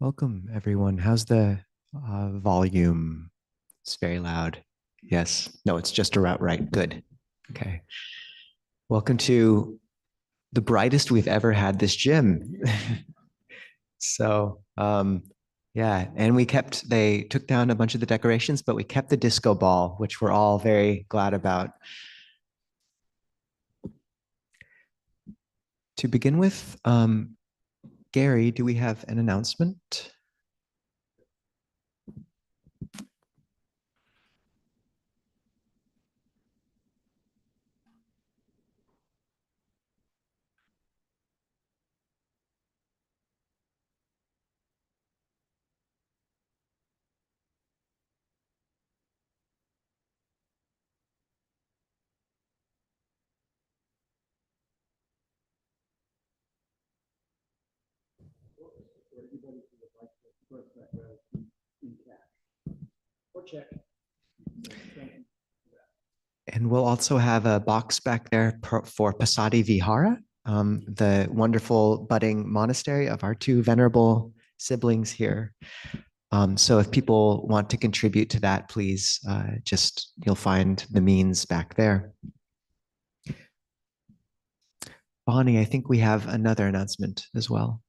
Welcome, everyone. How's the volume? It's very loud. Yes. No, it's just about right. Good. Okay. Welcome to the brightest we've ever had this gym. So, yeah, and they took down a bunch of the decorations, but we kept the disco ball, which we're all very glad about. To begin with, Gary, do we have an announcement? Check. And we'll also have a box back there for Passaddhi Vihara, the wonderful budding monastery of our two venerable siblings here. So if people want to contribute to that, please you'll find the means back there. Bonnie, I think we have another announcement as well.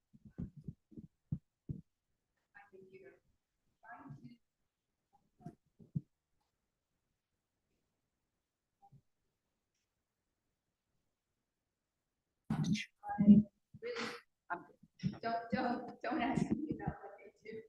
Don't ask me about what they do.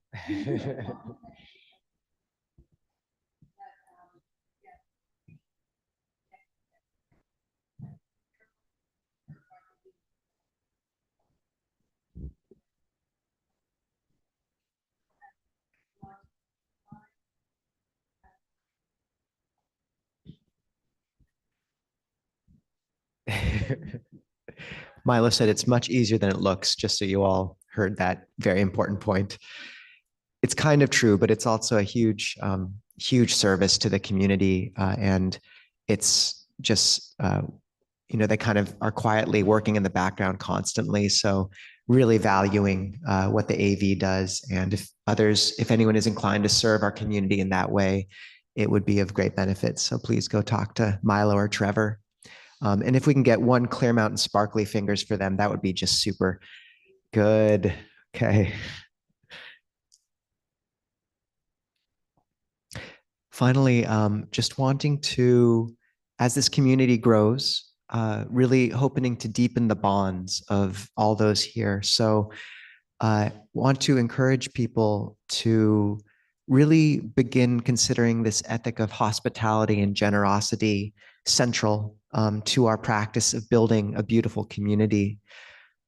Milo said it's much easier than it looks, just so you all heard that very important point. It's kind of true, but it's also a huge service to the community. And it's just, they kind of are quietly working in the background constantly. So really valuing what the AV does. And if anyone is inclined to serve our community in that way, it would be of great benefit. So please go talk to Milo or Trevor. And if we can get one Clearmount and sparkly fingers for them, that would be just super good. Okay. Finally, just wanting to, as this community grows, really hoping to deepen the bonds of all those here. So I want to encourage people to really begin considering this ethic of hospitality and generosity central to our practice of building a beautiful community.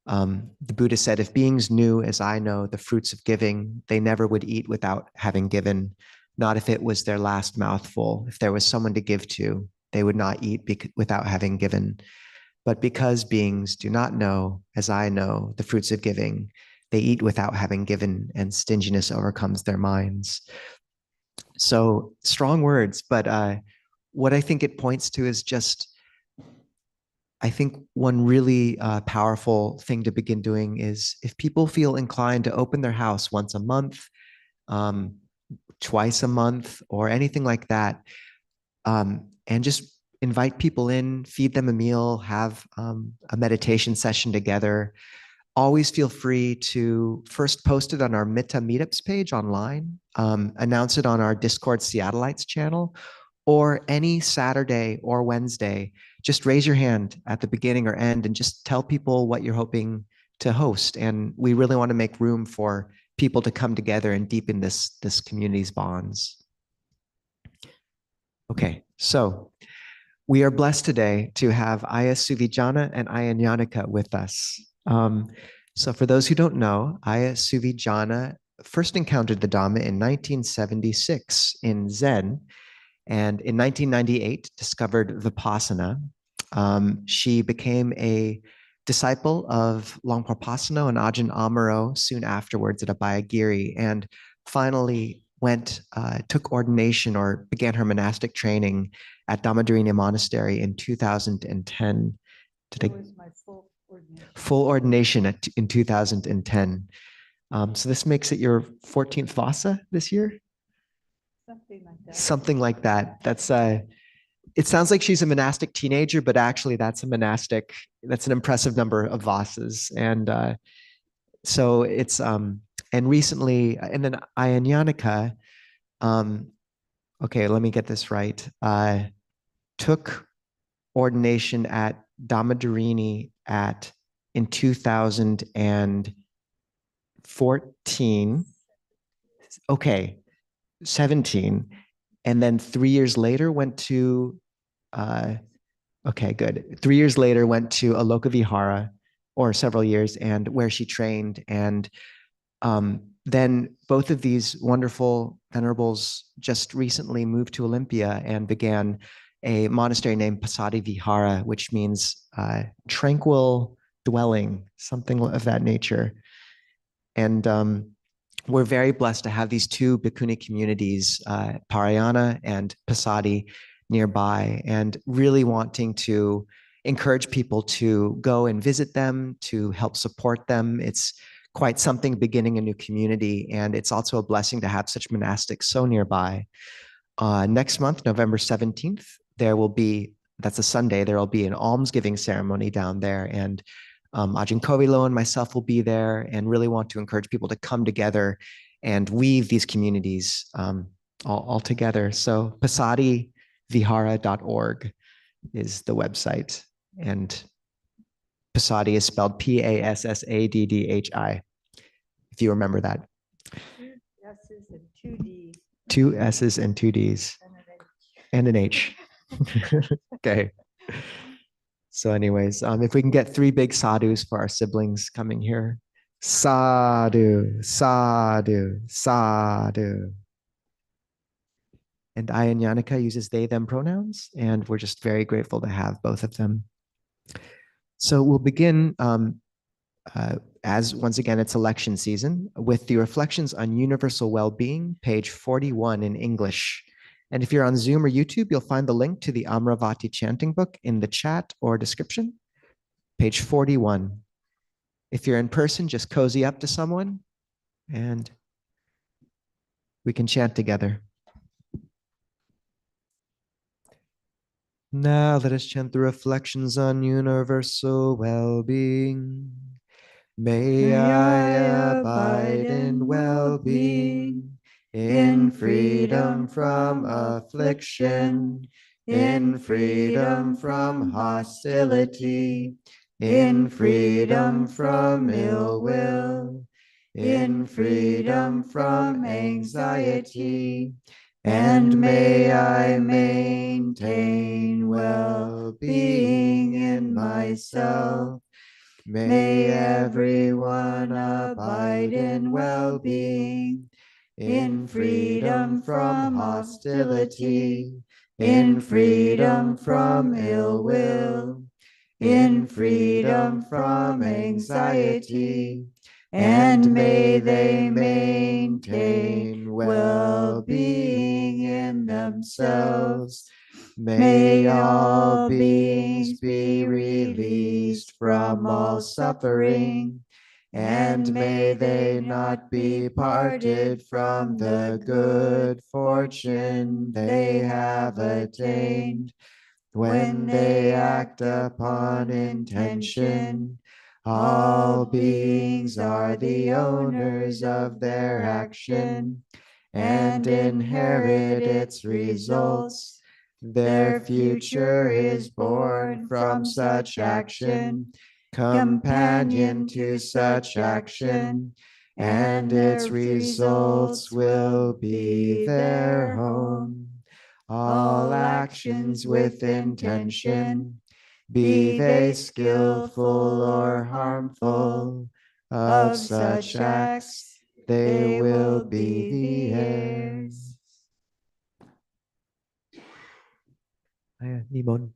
The Buddha said, if beings knew as I know the fruits of giving, they never would eat without having given, not if it was their last mouthful. If there was someone to give to, they would not eat without having given. But because beings do not know as I know the fruits of giving, they eat without having given, and stinginess overcomes their minds. So strong words, but what I think it points to is just, I think one really powerful thing to begin doing is if people feel inclined to open their house once a month, twice a month, or anything like that, and just invite people in, feed them a meal, have a meditation session together. Always feel free to first post it on our Mitta meetups page online, announce it on our Discord Seattleites channel, or any Saturday or Wednesday. Just raise your hand at the beginning or end and just tell people what you're hoping to host. And we really want to make room for people to come together and deepen this community's bonds. Okay, so we are blessed today to have Ayya Suvijjānā and Ayya Niyyānika with us. So for those who don't know, Ayya Suvijjānā first encountered the Dhamma in 1976 in Zen, and in 1998 discovered Vipassana. She became a disciple of Longpa Pasanno and Ajahn Amaro soon afterwards at Abhayagiri, and finally took ordination or began her monastic training at Dhammadharini Monastery in 2010. That was my full ordination. Full ordination in 2010. So this makes it your 14th Vasa this year? Something like that. Something like that. That's it sounds like she's a monastic teenager, but actually that's an impressive number of Vasas. And so it's and recently, and then Ayya Niyyānika, okay, let me get this right. Took ordination at Dhammadharini in 2014. Okay, 17. And then 3 years later went to okay, good. 3 years later went to Aloka Vihara, or several years, and where she trained. And then both of these wonderful venerables just recently moved to Olympia and began a monastery named Passaddhi Vihara, which means tranquil dwelling, something of that nature. And we're very blessed to have these two bhikkhuni communities, Parayana and Passaddhi, nearby, and really wanting to encourage people to go and visit them, to help support them. It's quite something beginning a new community, and it's also a blessing to have such monastics so nearby. Next month, November 17th, that's a Sunday, there will be an almsgiving ceremony down there, and Ajahn Kovilo and myself will be there, and really want to encourage people to come together and weave these communities all together. So passaddhivihara.org is the website, and Passaddhi is spelled Passaddhi, if you remember that. 2 S's and 2 D's. 2 S's and 2 D's and an H. Okay. So anyways, if we can get 3 big sadhus for our siblings coming here. Sadhu, sadhu, sadhu. And Ayya Niyyānika uses they, them pronouns, and we're just very grateful to have both of them. So we'll begin, as once again, it's election season, with the reflections on universal well-being, page 41 in English. And if you're on Zoom or YouTube, you'll find the link to the Amaravati chanting book in the chat or description, page 41. If you're in person, just cozy up to someone and we can chant together. Now let us chant the reflections on universal well-being. May I abide in well-being, in freedom from affliction, in freedom from hostility, in freedom from ill will, in freedom from anxiety, and may I maintain well-being in myself. May everyone abide in well-being, in freedom from hostility, in freedom from ill will, in freedom from anxiety, and may they maintain well-being in themselves. May all beings be released from all suffering, and may they not be parted from the good fortune they have attained. When they act upon intention, all beings are the owners of their action and inherit its results. Their future is born from such action, companion to such action, and its results will be their home. All actions with intention, be they skillful or harmful, of such acts they will be the heirs. Nimon.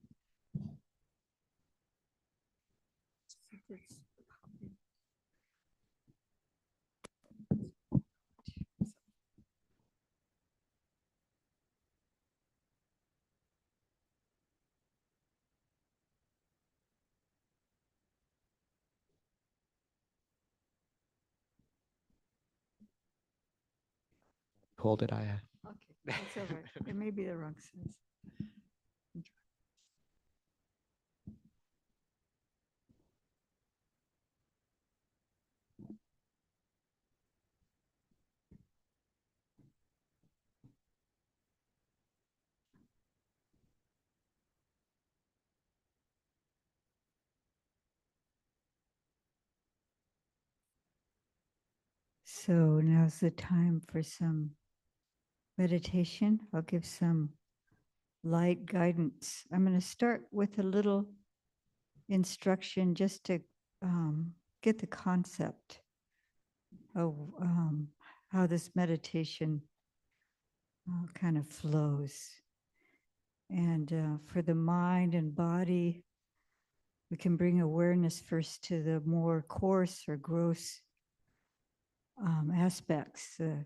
hold it, Ayya. Okay, that's all right. It may be the wrong size. So now's the time for some meditation. I'll give some light guidance. I'm going to start with a little instruction just to get the concept of how this meditation kind of flows. And for the mind and body, we can bring awareness first to the more coarse or gross aspects, the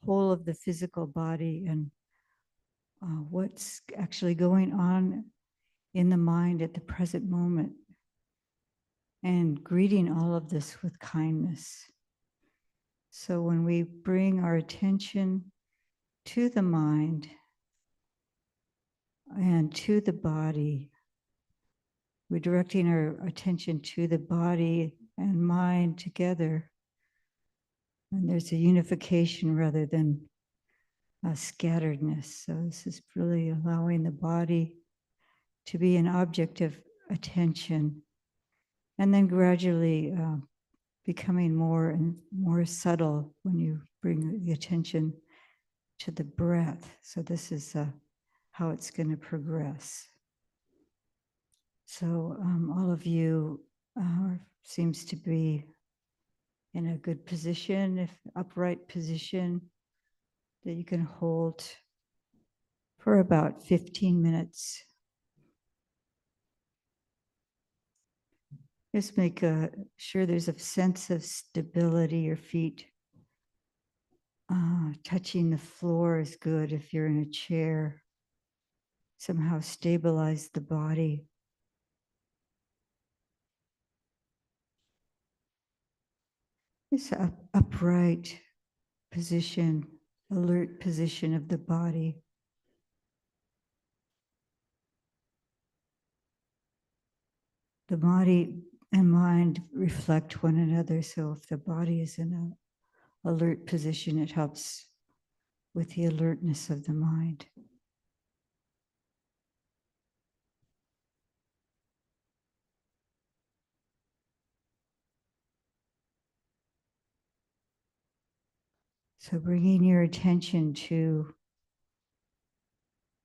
whole of the physical body and what's actually going on in the mind at the present moment, and greeting all of this with kindness. So when we bring our attention to the mind and to the body, we're directing our attention to the body and mind together. And there's a unification rather than a scatteredness. So this is really allowing the body to be an object of attention, and then gradually becoming more and more subtle when you bring the attention to the breath. So this is how it's going to progress. So all of you seems to be in a good position, if upright position, that you can hold for about 15 minutes. Just make sure there's a sense of stability. Your feet touching the floor is good. If you're in a chair, somehow stabilize the body. This upright position, alert position of the body. The body and mind reflect one another. So if the body is in an alert position, it helps with the alertness of the mind. So bringing your attention to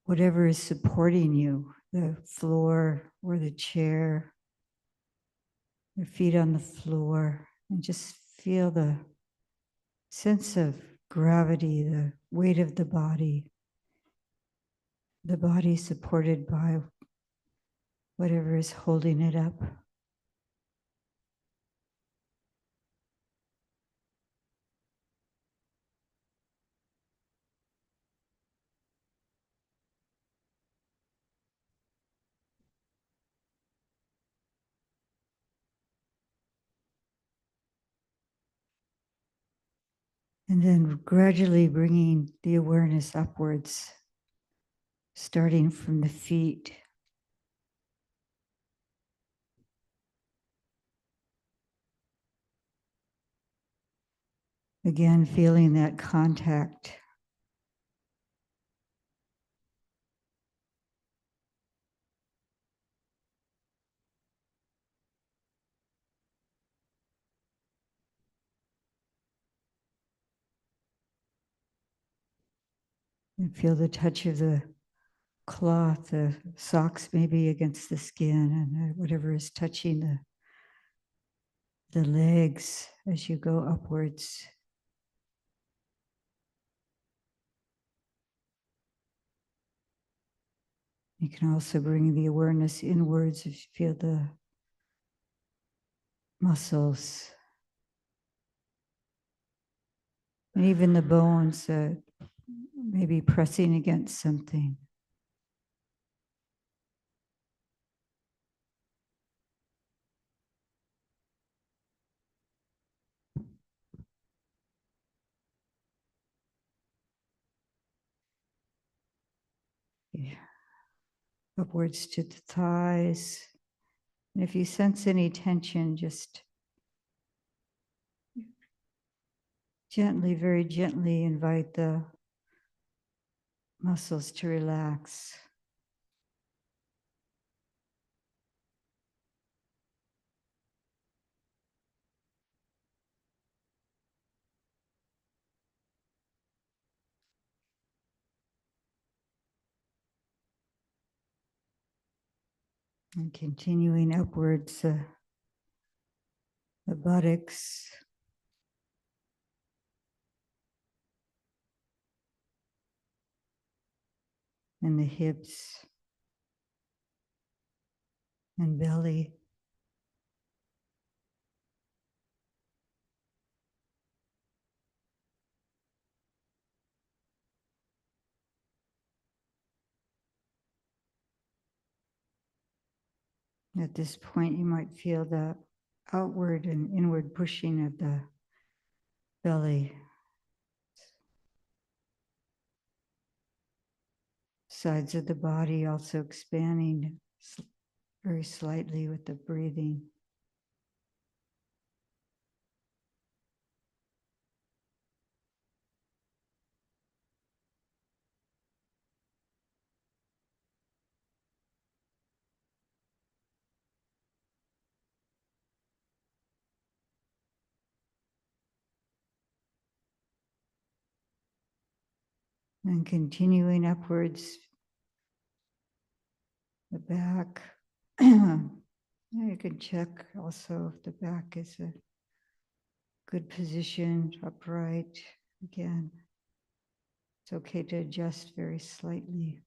whatever is supporting you, the floor or the chair, your feet on the floor, and just feel the sense of gravity, the weight of the body supported by whatever is holding it up. And then gradually bringing the awareness upwards, starting from the feet. Again, feeling that contact. And feel the touch of the cloth, the socks maybe against the skin, and whatever is touching the legs as you go upwards. You can also bring the awareness inwards if you feel the muscles. And even the bones maybe pressing against something. body, upwards to the thighs. And if you sense any tension, just gently, very gently invite the muscles to relax. And continuing upwards, the buttocks, and the hips and belly. At this point, you might feel the outward and inward pushing of the belly. Sides of the body also expanding very slightly with the breathing. And continuing upwards, the back. You can check also if the back is a good position, upright. Again, it's okay to adjust very slightly.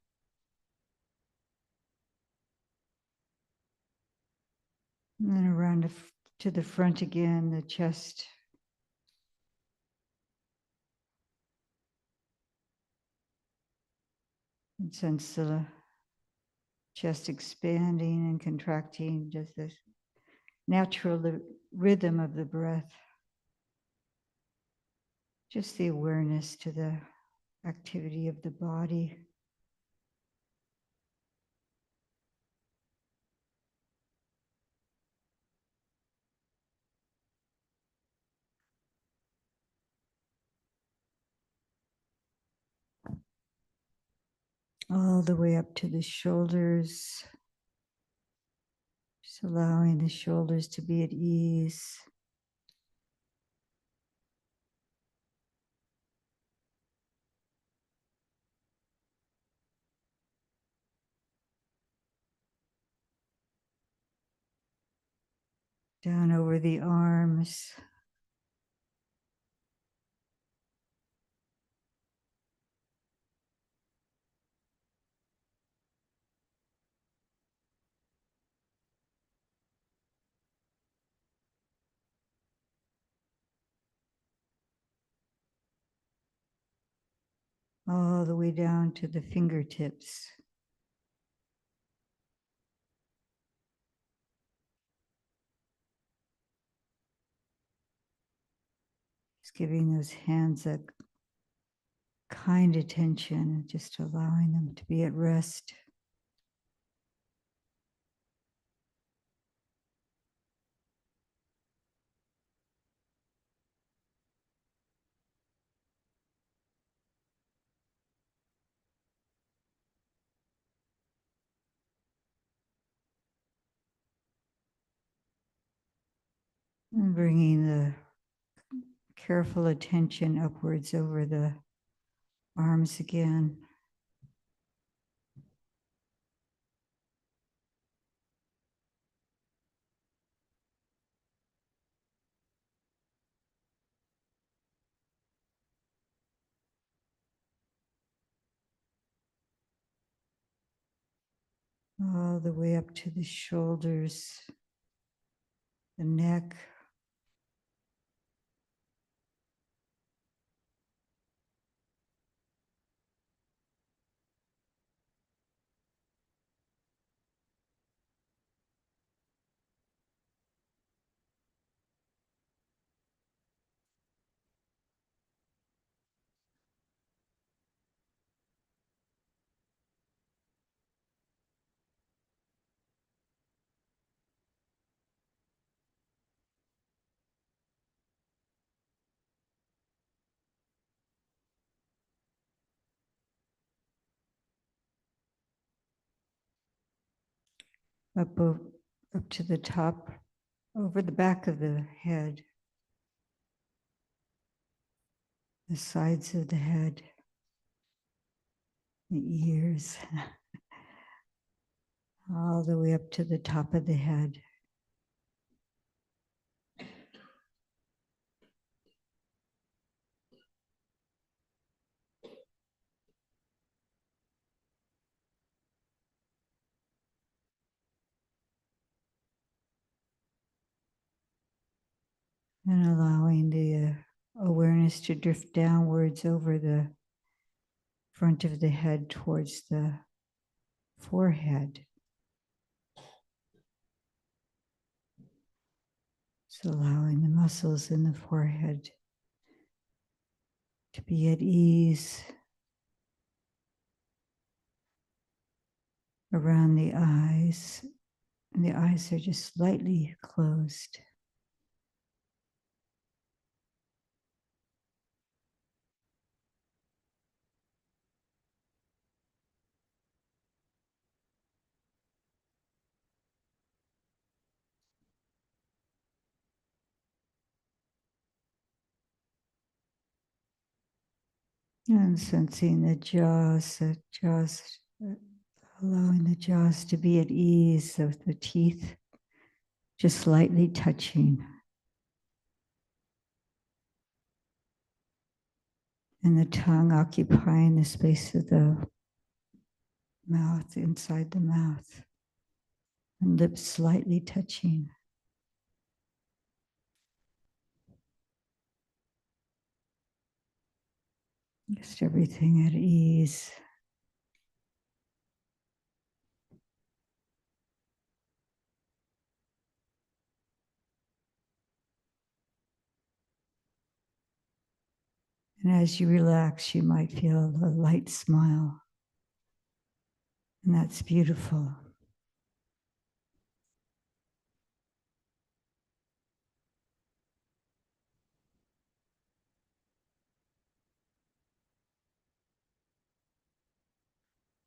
And then around to the front again, the chest. And sense the chest expanding and contracting, just this natural rhythm of the breath. Just the awareness to the activity of the body. All the way up to the shoulders. Just allowing the shoulders to be at ease. Down over the arms. All the way down to the fingertips. Just giving those hands a kind attention, just allowing them to be at rest. And bringing the careful attention upwards over the arms again. All the way up to the shoulders, the neck. up to the top, over the back of the head, the sides of the head, the ears, all the way up to the top of the head. And allowing the awareness to drift downwards over the front of the head towards the forehead. So allowing the muscles in the forehead to be at ease around the eyes. And the eyes are just slightly closed. And sensing the jaws, allowing the jaws to be at ease, of the teeth just slightly touching. And the tongue occupying the space of the mouth, inside the mouth. And lips slightly touching. Just everything at ease. And as you relax, you might feel a light smile. And that's beautiful.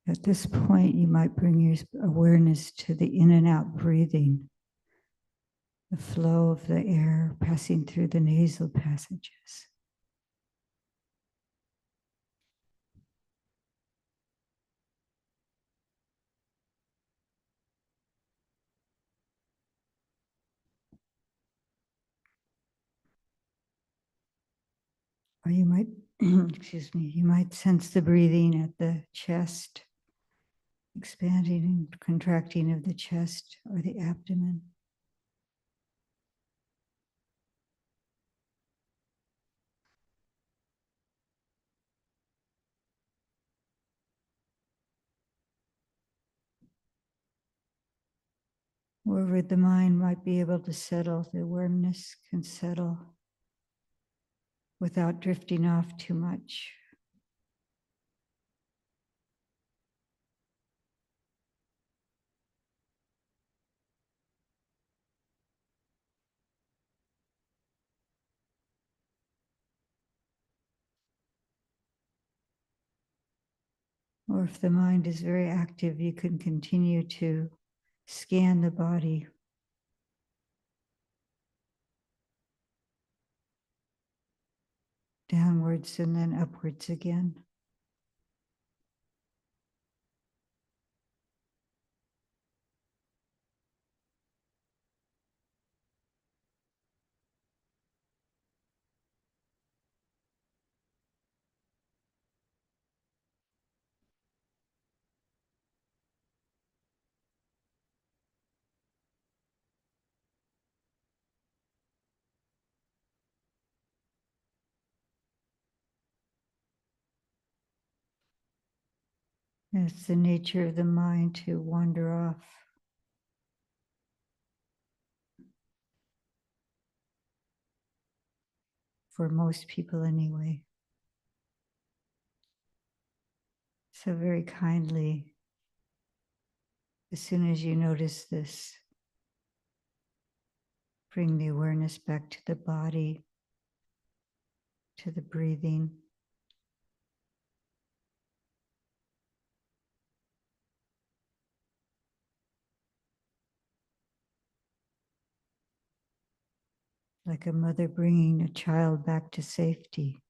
At this point, you might bring your awareness to the in and out breathing, the flow of the air passing through the nasal passages. Or you might, excuse me, you might sense the breathing at the chest, expanding and contracting of the chest or the abdomen. Wherever the mind might be able to settle, the awareness can settle without drifting off too much. Or if the mind is very active, you can continue to scan the body. Downwards and then upwards again. It's the nature of the mind to wander off. For most people anyway. So very kindly, as soon as you notice this, bring the awareness back to the body, to the breathing. like a mother bringing a child back to safety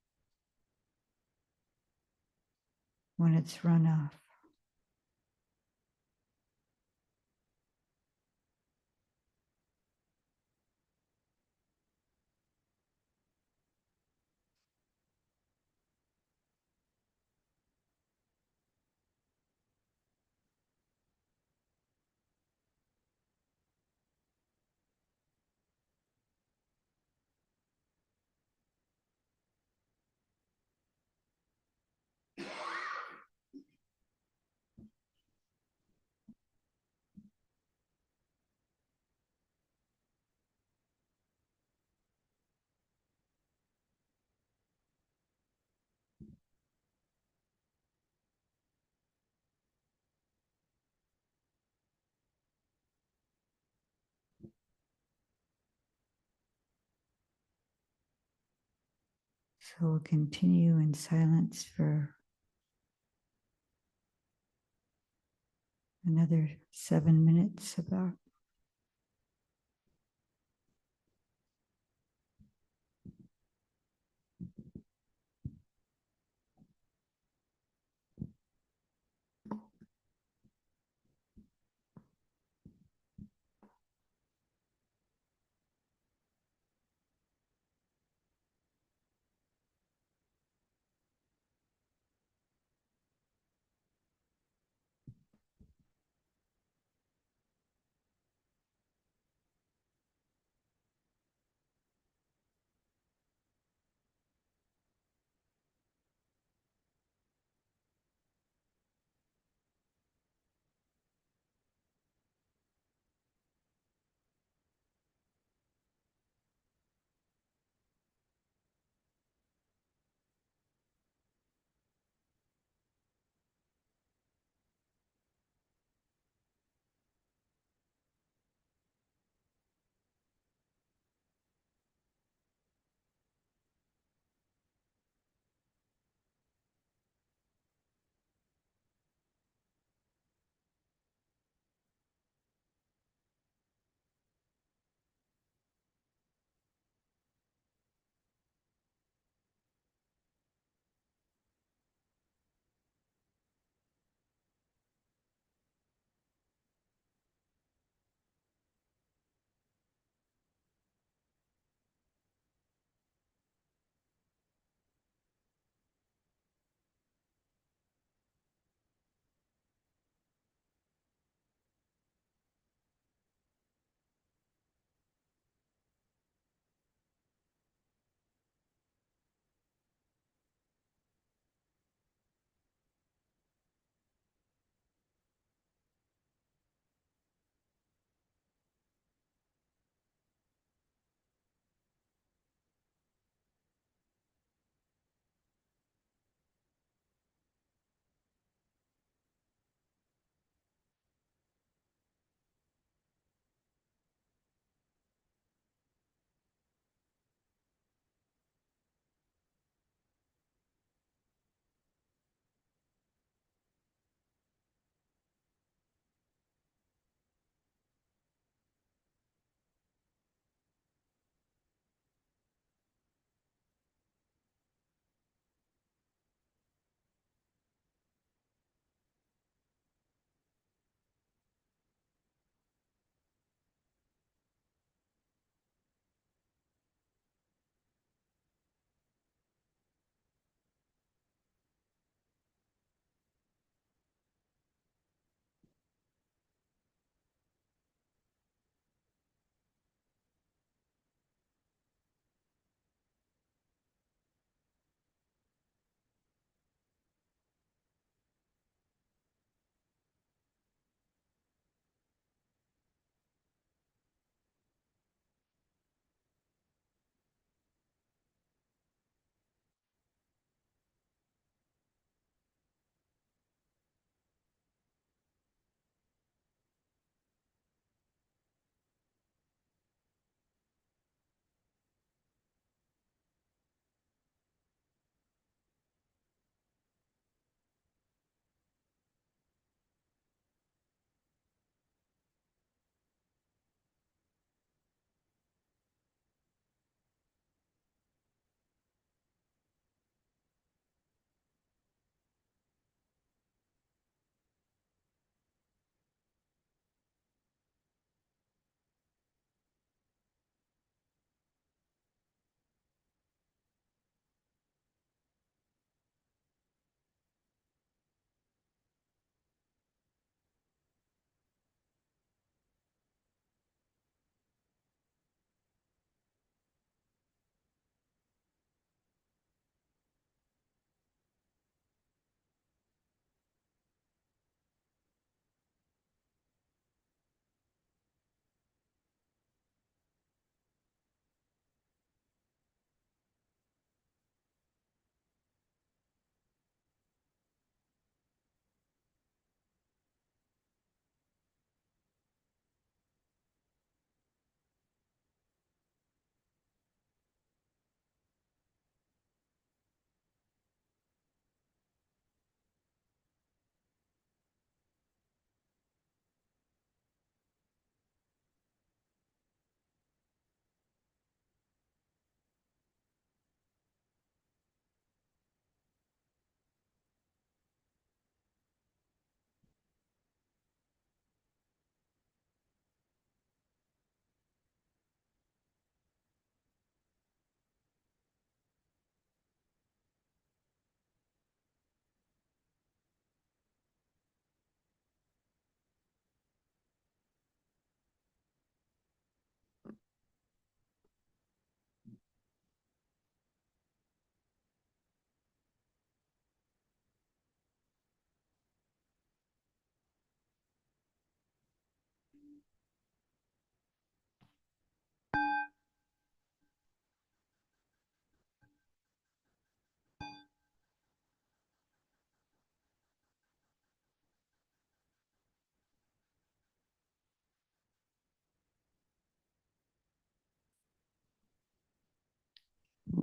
when it's run off. So we'll continue in silence for another 7 minutes about.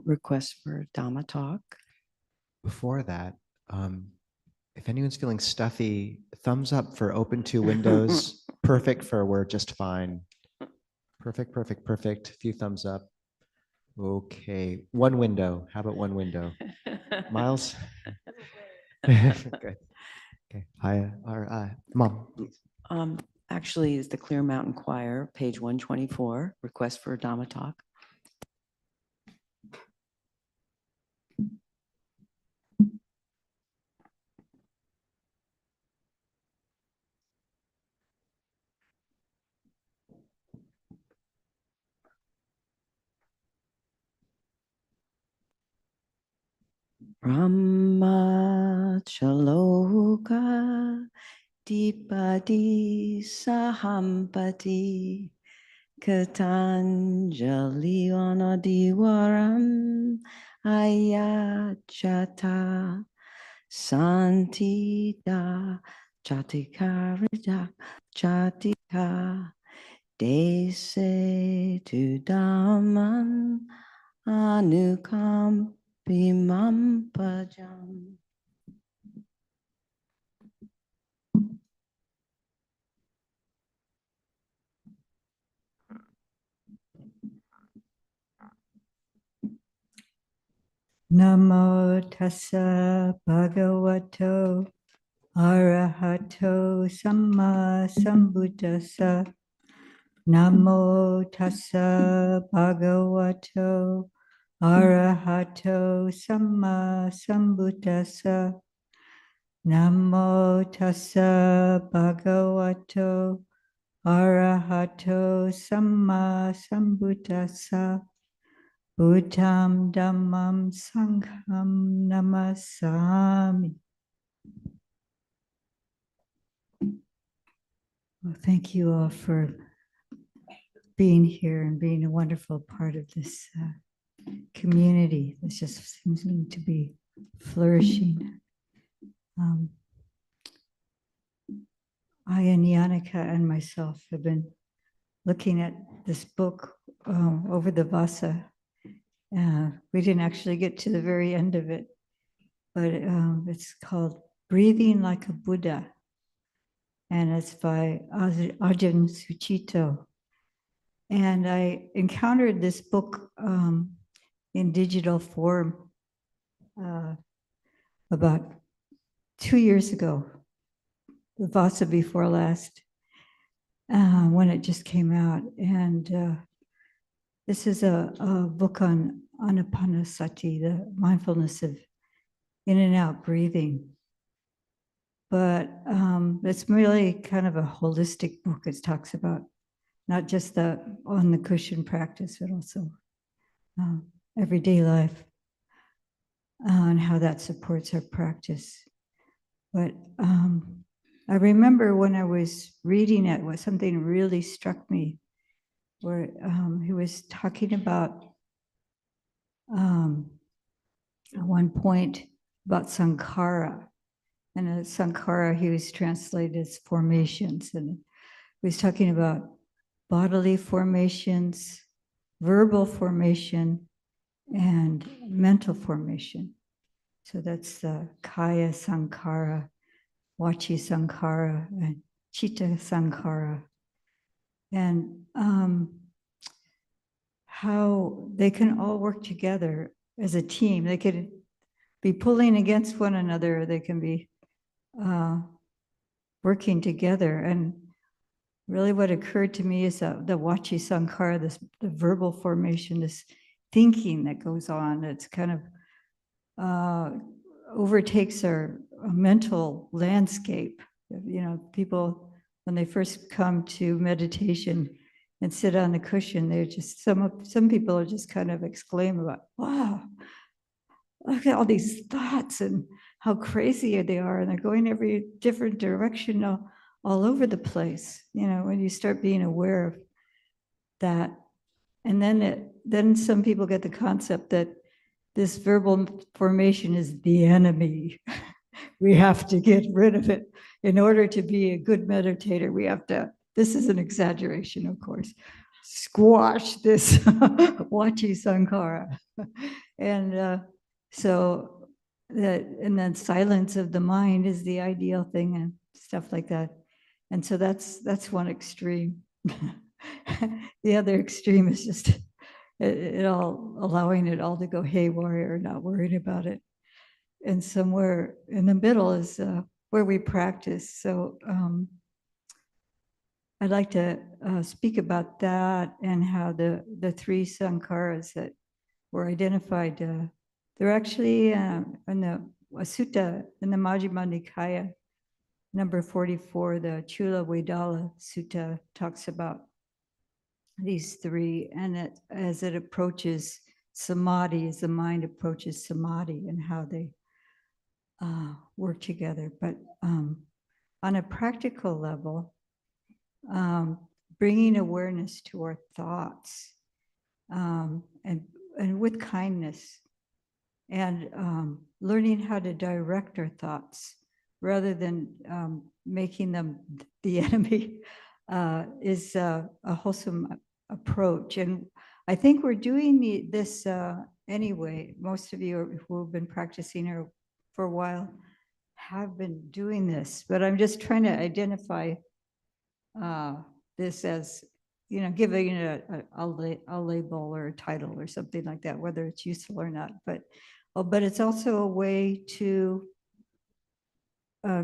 request for Dhamma talk. Before that, if anyone's feeling stuffy, thumbs up for open 2 windows. Perfect for we're just fine. Perfect, perfect, perfect. A few thumbs up. Okay, 1 window. How about 1 window? Miles? Good. Okay. Hi, Mom, please. Actually, is the Clear Mountain Choir, page 124, request for a Dhamma talk. Brahmachaloka Dipadi Sahampati Katanjali Onodiwaram Ayachata Santita Chatikarija Chatika Dese tu Dhamman Anukam Bimam Pajam. Namo tassa bhagavato arahato samma sambuddhassa. Namo tassa bhagavato arahato samma sambuddhassa. Namo tassa bhagavato arahato samma sambuddhassa. Buddham Dhammam Sangham Namasami. Well, thank you all for being here and being a wonderful part of this community. This just seems to be flourishing. Ayya Niyyānika and myself have been looking at this book over the Vasa. We didn't actually get to the very end of it, but it's called Breathing Like a Buddha. And it's by Ajahn Sucitto. And I encountered this book in digital form about 2 years ago, the Vasa before last, when it just came out. And this is a book on anapanasati, the mindfulness of in and out breathing. But it's really kind of a holistic book. It talks about not just the on the cushion practice, but also everyday life and how that supports our practice. But I remember when I was reading it, something really struck me, where he was talking about at one point about sankhara. And a sankhara, he was translated as formations. And he was talking about bodily formations, verbal formation, and mental formation. So that's the kaya sankhara, vaci sankhara, and chitta sankhara. And how they can all work together as a team. They could be pulling against one another, or they can be working together. And really what occurred to me is that the vaci sankhara, the verbal formation, this thinking that goes on, that's kind of overtakes our mental landscape. You know, people, when they first come to meditation and sit on the cushion, they're just, some people are just kind of exclaim about, wow, look at all these thoughts and how crazy they are. And they're going every different direction all over the place. You know, when you start being aware of that. And then some people get the concept that this verbal formation is the enemy. We have to get rid of it. In order to be a good meditator, we have to, this is an exaggeration, of course, squash this Vachi Sankara. And so that, and then silence of the mind is the ideal thing and stuff like that. And so that's one extreme. The other extreme is just it all, allowing it all to go haywire, not worrying about it. And somewhere in the middle is where we practice. So I'd like to speak about that and how the three sankharas that were identified, they're actually in the sutta in the Majjhima Nikaya, number 44, the Chula Vedala Sutta talks about these three, and it, as it approaches samadhi, as the mind approaches samadhi, and how they work together. But on a practical level, bringing awareness to our thoughts, and with kindness, and learning how to direct our thoughts rather than making them the enemy, is a wholesome approach. And I think we're doing this anyway. Most of you who have been practicing for a while have been doing this, but I'm just trying to identify this as, you know, giving it a label or a title or something like that, whether it's useful or not. But it's also a way to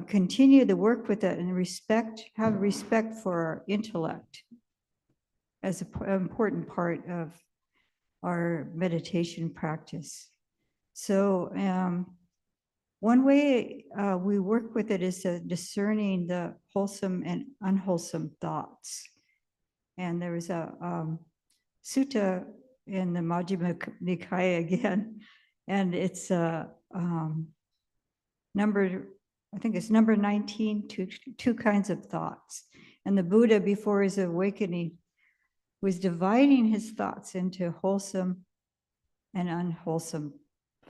continue the work with it and have respect for our intellect as an important part of our meditation practice. So one way we work with it is discerning the wholesome and unwholesome thoughts. And there is a sutta in the Majjhima Nikaya again, and it's I think it's number 19, two kinds of thoughts. And the Buddha, before his awakening, was dividing his thoughts into wholesome and unwholesome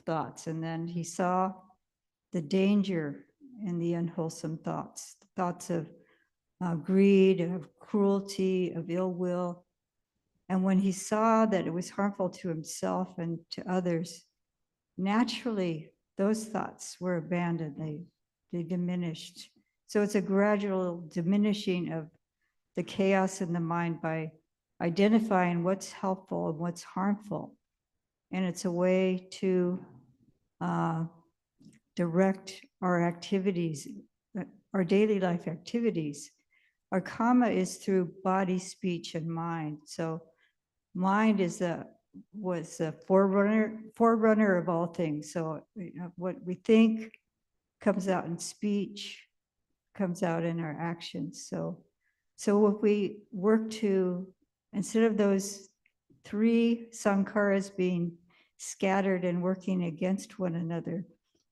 thoughts. And then he saw the danger in the unwholesome thoughts, the thoughts of greed, of cruelty, of ill will. And when he saw that it was harmful to himself and to others, naturally, those thoughts were abandoned. They diminished. So it's a gradual diminishing of the chaos in the mind by identifying what's helpful and what's harmful. And it's a way to direct our activities, our daily life activities. Our karma is through body, speech, and mind. So mind was a forerunner of all things. So what we think comes out in speech, comes out in our actions. So if we work to, instead of those three sankharas being scattered and working against one another,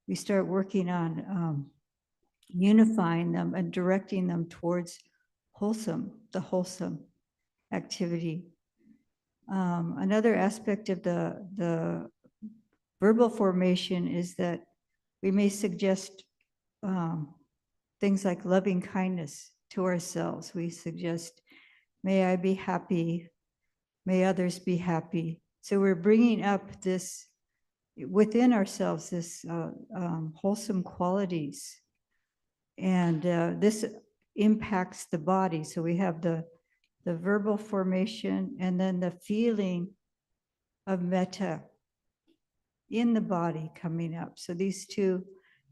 we start working on unifying them and directing them towards the wholesome activity. Another aspect of the verbal formation is that we may suggest things like loving kindness to ourselves. We suggest, may I be happy, may others be happy. So we're bringing up this within ourselves, this wholesome qualities. And this impacts the body. So we have the verbal formation and then the feeling of metta in the body coming up. So these two,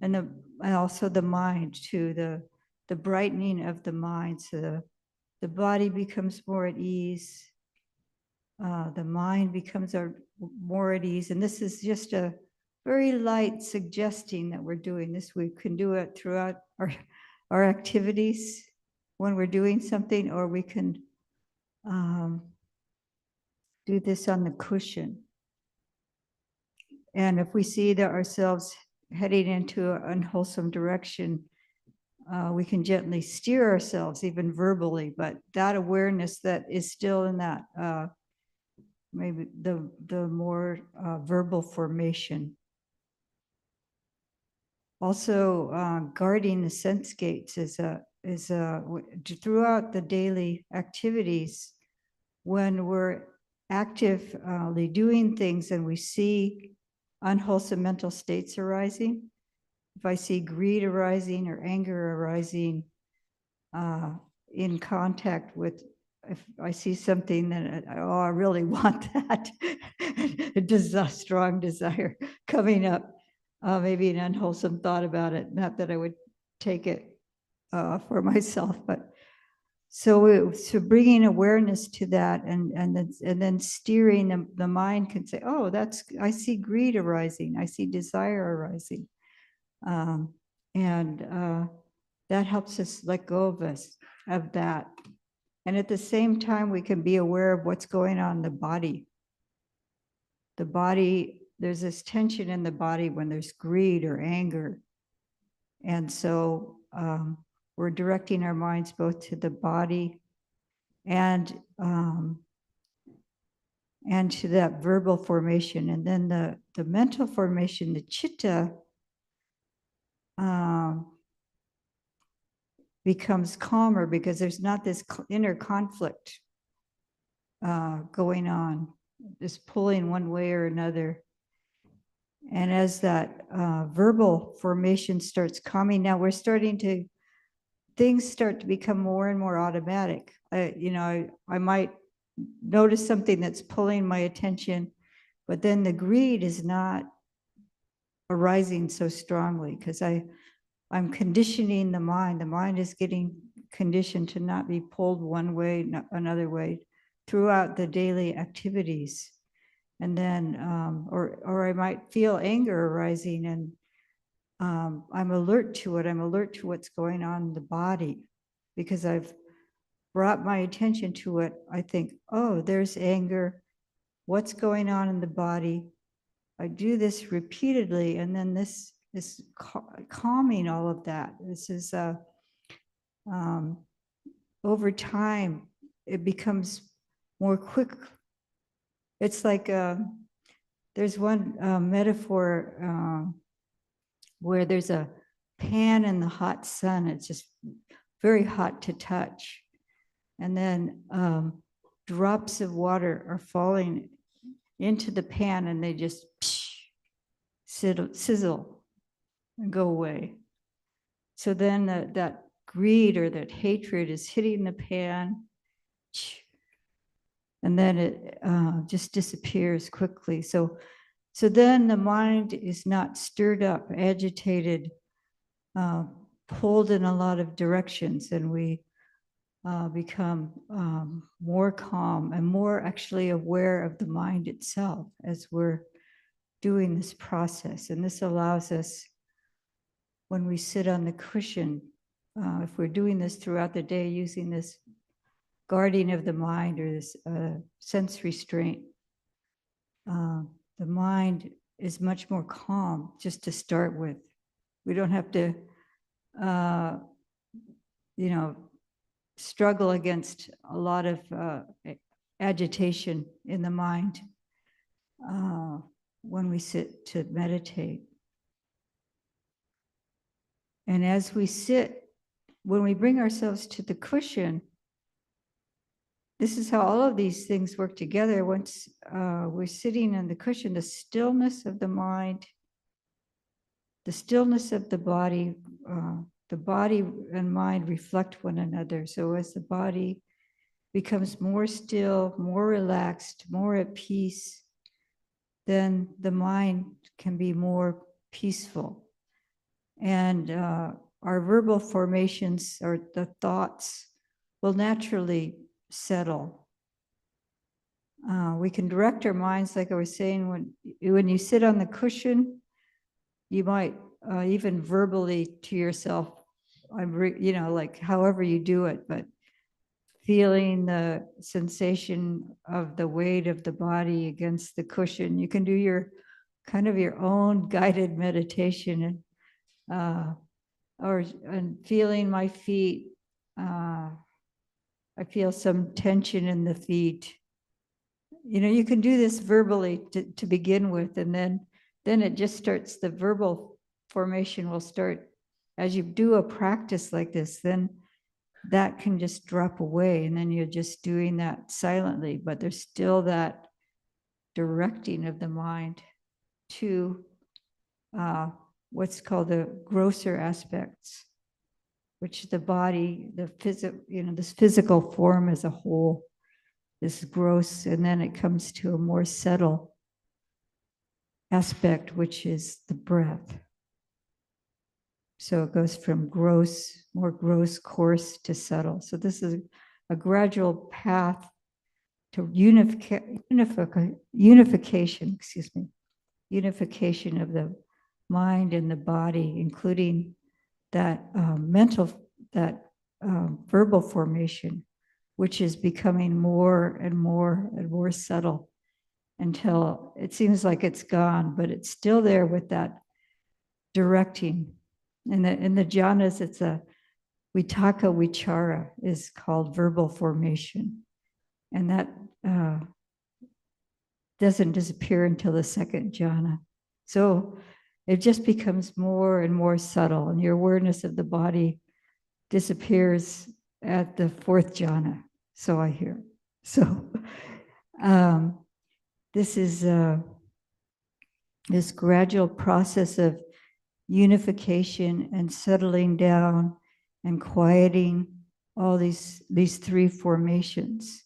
and also the mind too, the brightening of the mind. So the body becomes more at ease. The mind becomes more at ease. And this is just a very light suggesting that we're doing this. We can do it throughout our activities when we're doing something, or we can do this on the cushion. And if we see that ourselves heading into an unwholesome direction, we can gently steer ourselves, even verbally, but that awareness that is still in that, maybe the more verbal formation. Also, guarding the sense gates is throughout the daily activities, when we're actively doing things and we see unwholesome mental states arising, if I see greed arising or anger arising in contact with, if I see something that, oh, I really want that, a strong desire coming up, maybe an unwholesome thought about it, not that I would take it for myself, but so bringing awareness to that, and then steering the mind can say, oh, I see greed arising, I see desire arising, and that helps us let go of that. And at the same time, we can be aware of what's going on in the body. The body, there's this tension in the body when there's greed or anger, and so we're directing our minds both to the body and to that verbal formation. And then the mental formation, the chitta, becomes calmer because there's not this inner conflict going on, this pulling one way or another. And as that verbal formation starts calming, now we're starting to, things start to become more and more automatic. I might notice something that's pulling my attention, but then the greed is not arising so strongly because I'm conditioning the mind. The mind is getting conditioned to not be pulled one way, not another way throughout the daily activities. And then, or I might feel anger arising, and I'm alert to it. I'm alert to what's going on in the body because I've brought my attention to it. I think, oh, there's anger. What's going on in the body? I do this repeatedly, and then this is calming all of that. This is over time, it becomes more quick. It's like there's one metaphor where there's a pan in the hot sun. It's just very hot to touch. And then drops of water are falling into the pan and they just sizzle and go away. So then that greed or that hatred is hitting the pan, and then it just disappears quickly. So then the mind is not stirred up, agitated, pulled in a lot of directions, and we become more calm and more actually aware of the mind itself as we're doing this process. And this allows us, when we sit on the cushion, if we're doing this throughout the day, using this guarding of the mind or this sense restraint, the mind is much more calm just to start with. We don't have to, struggle against a lot of agitation in the mind when we sit to meditate. And as we sit, when we bring ourselves to the cushion, this is how all of these things work together. Once we're sitting on the cushion, the stillness of the mind, the stillness of the body and mind reflect one another. So as the body becomes more still, more relaxed, more at peace, then the mind can be more peaceful. And our verbal formations or the thoughts will naturally settle. We can direct our minds, like I was saying, when you sit on the cushion, you might even verbally to yourself, like however you do it, but feeling the sensation of the weight of the body against the cushion. You can do your kind of your own guided meditation, and feeling my feet. I feel some tension in the feet. You can do this verbally to begin with, and then it just starts, the verbal formation will start as you do a practice like this. Then that can just drop away, and then you're just doing that silently, but there's still that directing of the mind to what's called the grosser aspects, which the body, the physical, this physical form as a whole, this gross, and then it comes to a more subtle aspect, which is the breath. So it goes from gross, more gross, coarse to subtle. So this is a gradual path to unification, unification of the mind and the body, including that verbal formation, which is becoming more and more and more subtle until it seems like it's gone, but it's still there with that directing. In the jhanas, it's a vitaka vichara is called verbal formation. And that doesn't disappear until the second jhana. So it just becomes more and more subtle, and your awareness of the body disappears at the fourth jhana. So I hear. So this is this gradual process of unification and settling down and quieting all these three formations,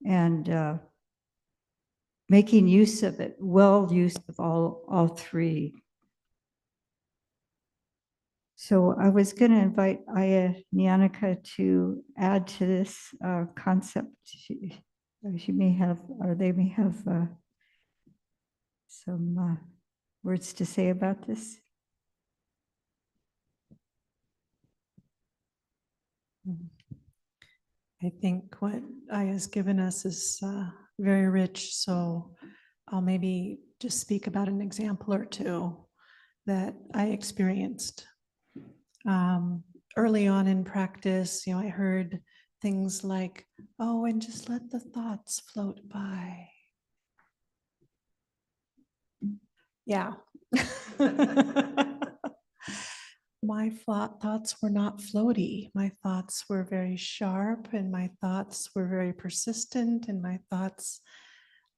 and making use of it, use of all three. So I was going to invite Ayya Niyyānika to add to this concept. She may have, or they may have some words to say about this. I think what Ayya's given us is very rich, so I'll maybe just speak about an example or two that I experienced. Early on in practice, I heard things like, oh, and just let the thoughts float by. Yeah. My thoughts were not floaty. My thoughts were very sharp, and my thoughts were very persistent, and my thoughts,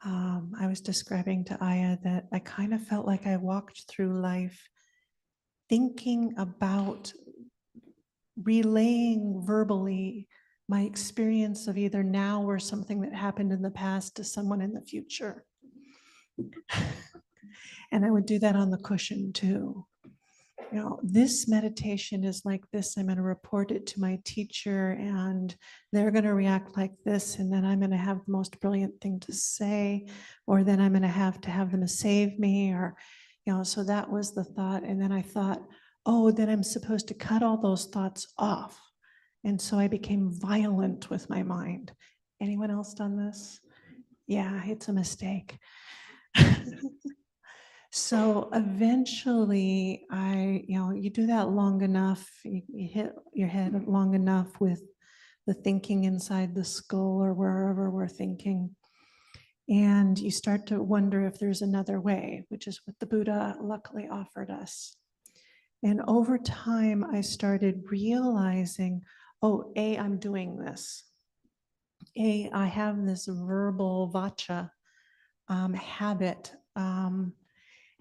I was describing to Ayya that I kind of felt like I walked through life thinking about relaying verbally my experience of either now or something that happened in the past to someone in the future. And I would do that on the cushion too. This meditation is like this. I'm going to report it to my teacher, and they're going to react like this, and then I'm going to have the most brilliant thing to say, or then I'm going to have them save me, or so that was the thought. And then I thought, oh, then I'm supposed to cut all those thoughts off. And so I became violent with my mind. Anyone else done this? Yeah, it's a mistake. So eventually you do that long enough, you hit your head long enough with the thinking inside the skull or wherever we're thinking. And you start to wonder if there's another way, which is what the Buddha luckily offered us. And over time, I started realizing, oh, I'm doing this. I have this verbal vacha habit.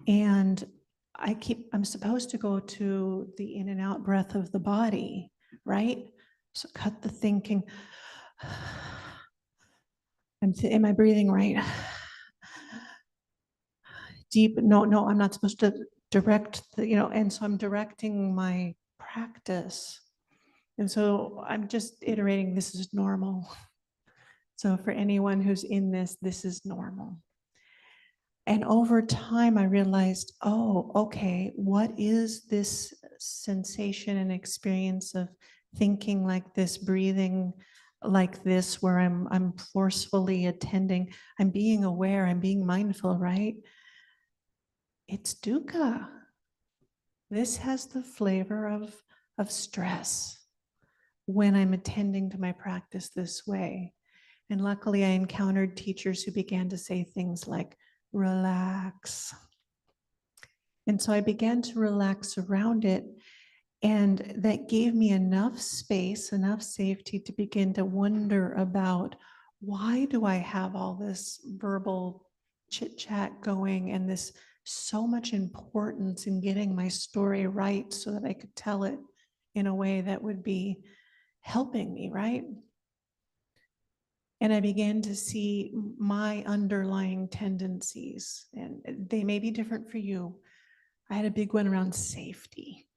And I'm supposed to go to the in and out breath of the body, right? So cut the thinking. Am I breathing right? Deep, no, I'm not supposed to direct, and so I'm directing my practice. And so I'm just iterating, this is normal. So for anyone who's in this is normal. And over time, I realized, oh, okay, what is this sensation and experience of thinking like this, breathing like this, where I'm forcefully attending, I'm being aware, I'm being mindful, right? It's dukkha. This has the flavor of stress when I'm attending to my practice this way. And luckily, I encountered teachers who began to say things like, relax. And so I began to relax around it. And that gave me enough space, enough safety to begin to wonder about, why do I have all this verbal chit chat going and this so much importance in getting my story right so that I could tell it in a way that would be helping me, right? And I began to see my underlying tendencies, and they may be different for you. I had a big one around safety.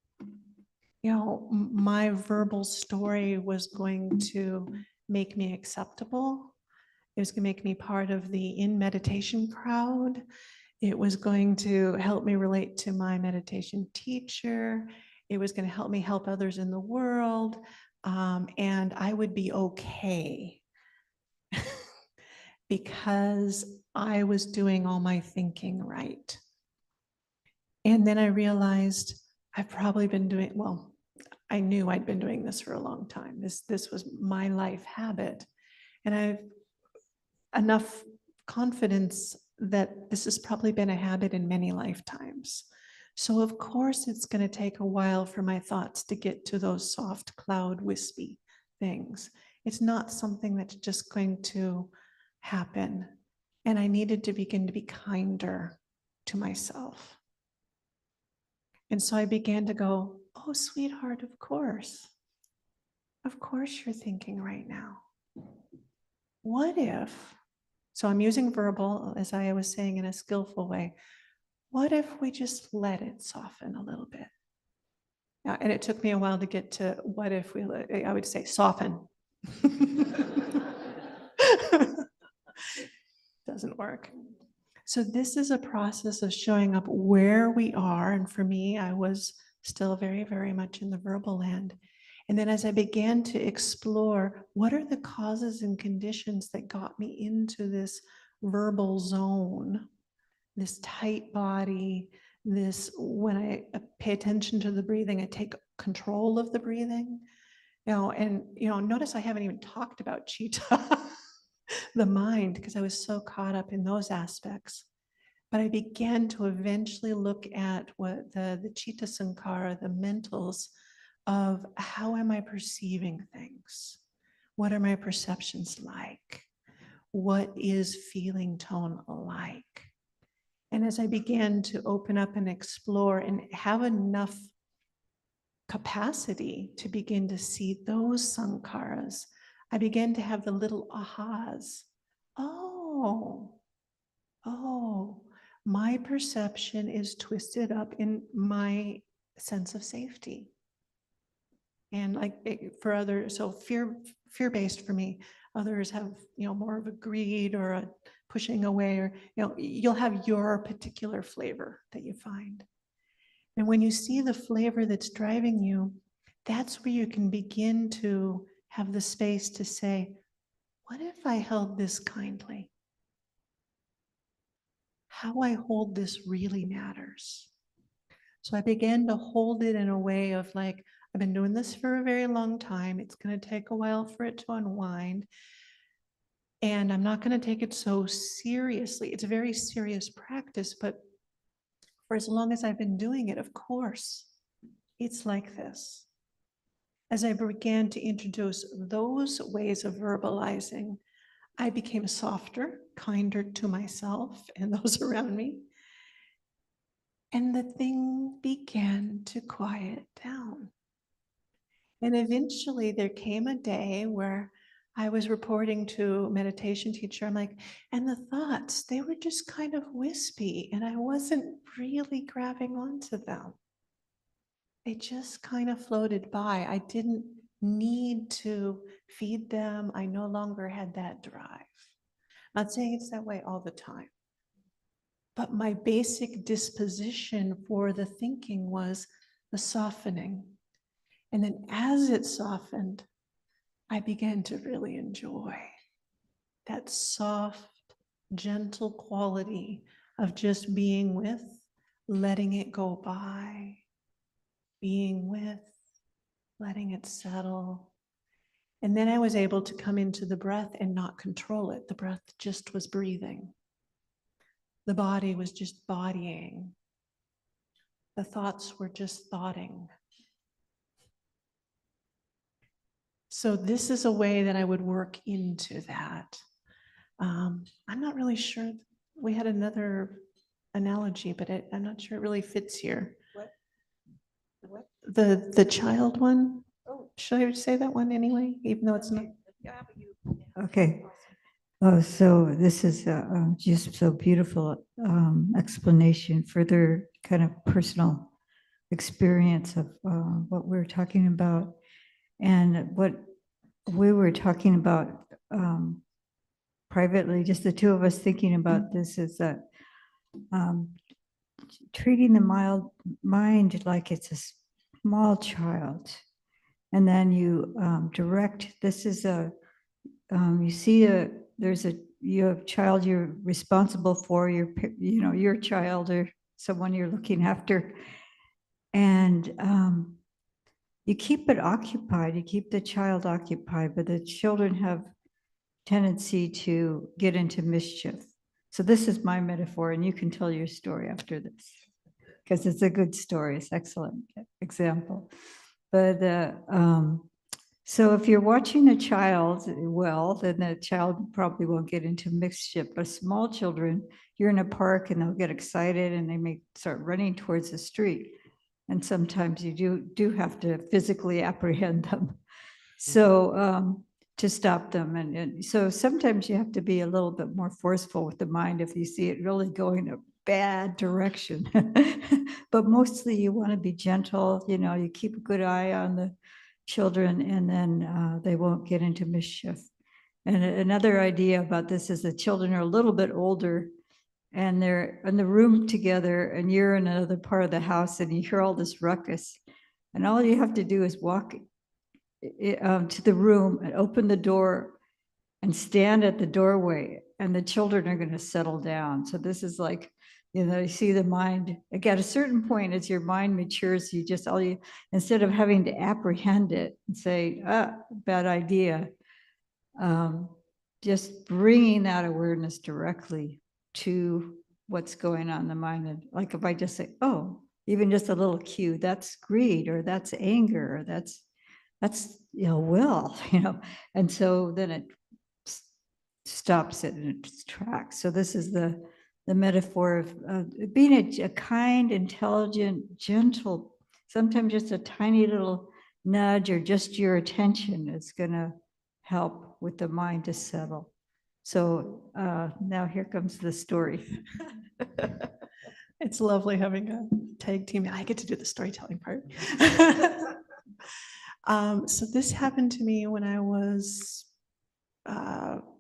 You know, my verbal story was going to make me acceptable. It was going to make me part of the in meditation crowd. It was going to help me relate to my meditation teacher. It was going to help me help others in the world. And I would be okay because I was doing all my thinking right. And then I realized I've probably been doing, well, I knew I'd been doing this for a long time. This was my life habit. And I've enough confidence that this has probably been a habit in many lifetimes. So of course it's going to take a while for my thoughts to get to those soft cloud wispy things. It's not something that's just going to happen. And I needed to begin to be kinder to myself. And so I began to go, oh, sweetheart, of course you're thinking right now. What if, so I'm using verbal, as I was saying, in a skillful way. What if we just let it soften a little bit? And it took me a while to get to what if we, I would say soften. Doesn't work. So this is a process of showing up where we are. And for me, I was still very, very much in the verbal land. And then as I began to explore, what are the causes and conditions that got me into this verbal zone, this tight body, this, when I pay attention to the breathing, I take control of the breathing. And notice I haven't even talked about chitta, the mind, because I was so caught up in those aspects. But I began to eventually look at what the chitta sankhara, the mentals of how am I perceiving things? What are my perceptions like? What is feeling tone like? And as I began to open up and explore and have enough capacity to begin to see those sankharas, I began to have the little ahas. Oh, my perception is twisted up in my sense of safety. And like for others, so fear-based for me, others have, more of a greed or a pushing away, or, you'll have your particular flavor that you find. And when you see the flavor that's driving you, that's where you can begin to have the space to say, what if I held this kindly? How I hold this really matters. So I began to hold it in a way of like, I've been doing this for a very long time. It's going to take a while for it to unwind. And I'm not going to take it so seriously. It's a very serious practice, but for as long as I've been doing it, of course, it's like this. As I began to introduce those ways of verbalizing, I became softer, kinder to myself and those around me. And the thing began to quiet down. And eventually there came a day where I was reporting to a meditation teacher. I'm like, and the thoughts, they were just kind of wispy and I wasn't really grabbing onto them. They just kind of floated by. I didn't need to feed them. I no longer had that drive. Not saying it's that way all the time. But my basic disposition for the thinking was the softening. And then as it softened, I began to really enjoy that soft, gentle quality of just being with, letting it go by, being with, letting it settle. And then I was able to come into the breath and not control it. The breath just was breathing. The body was just bodying. The thoughts were just thoughting. So this is a way that I would work into that. I'm not really sure. We had another analogy, but I'm not sure it really fits here. What? The child one? Oh, should I say that one anyway, even though it's not? Okay. Oh, so this is just so beautiful explanation, further kind of personal experience of what we're talking about. And what we were talking about privately, just the two of us thinking about this, is that treating the mind like it's a small child. And then you direct, this is you see you have a child you're responsible for, your child or someone you're looking after. And you keep it occupied, you keep the child occupied, but the children have tendency to get into mischief. So this is my metaphor, and you can tell your story after this, because it's a good story. It's an excellent example. But so if you're watching a child well, then the child probably won't get into mischief. But small children, you're in a park and they'll get excited and they may start running towards the street. And sometimes you do have to physically apprehend them. So to stop them. And so sometimes you have to be a little bit more forceful with the mind if you see it really going a bad direction. But mostly you want to be gentle, you keep a good eye on the children, and then they won't get into mischief. And another idea about this is the children are a little bit older and they're in the room together and you're in another part of the house and you hear all this ruckus. And all you have to do is walk to the room and open the door and stand at the doorway, and the children are going to settle down. So this is like, you see the mind, like at a certain point, as your mind matures, instead of having to apprehend it and say, bad idea, just bringing that awareness directly to what's going on in the mind. And like if I just say, oh, even just a little cue, that's greed, or that's anger, or that's will, and so then it stops it in its tracks. So this is the metaphor of being a kind, intelligent, gentle, sometimes just a tiny little nudge or just your attention is going to help with the mind to settle. So now here comes the story. It's lovely having a tag team. I get to do the storytelling part. So this happened to me when I was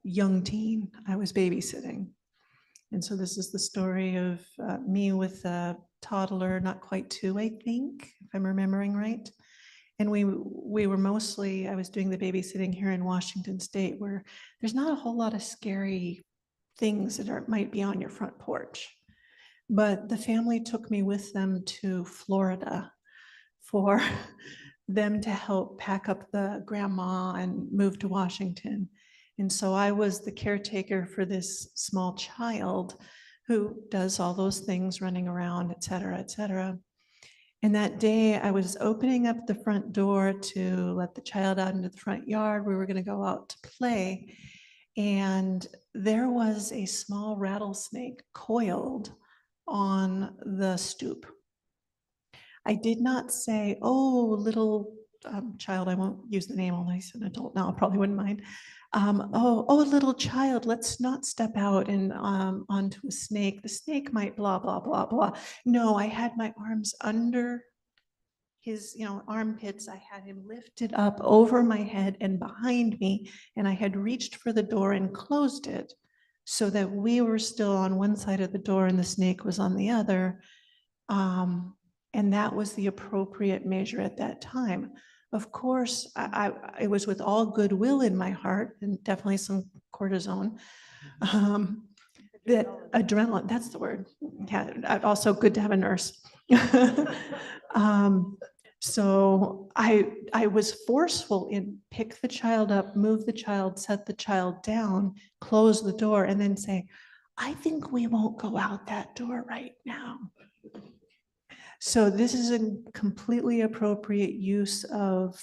young teen. I was babysitting. And so this is the story of me with a toddler, not quite 2, I think, if I'm remembering right. And we were mostly, I was doing the babysitting here in Washington State, where there's not a whole lot of scary things that might be on your front porch. But the family took me with them to Florida for them to help pack up the grandma and move to Washington. And so I was the caretaker for this small child who does all those things, running around, et cetera, et cetera. And that day I was opening up the front door to let the child out into the front yard. We were going to go out to play. And there was a small rattlesnake coiled on the stoop. I did not say, oh, little child, I won't use the name, although he's an adult now, I probably wouldn't mind. Oh, little child, let's not step out and onto a snake. The snake might blah, blah, blah, blah. No, I had my arms under his armpits. I had him lifted up over my head and behind me, and I had reached for the door and closed it so that we were still on one side of the door and the snake was on the other. And that was the appropriate measure at that time. Of course, it was with all goodwill in my heart, and definitely some cortisone. That adrenaline, that's the word. Yeah, also good to have a nurse. So I was forceful in pick the child up, move the child, set the child down, close the door, and then say, I think we won't go out that door right now. So this is a completely appropriate use of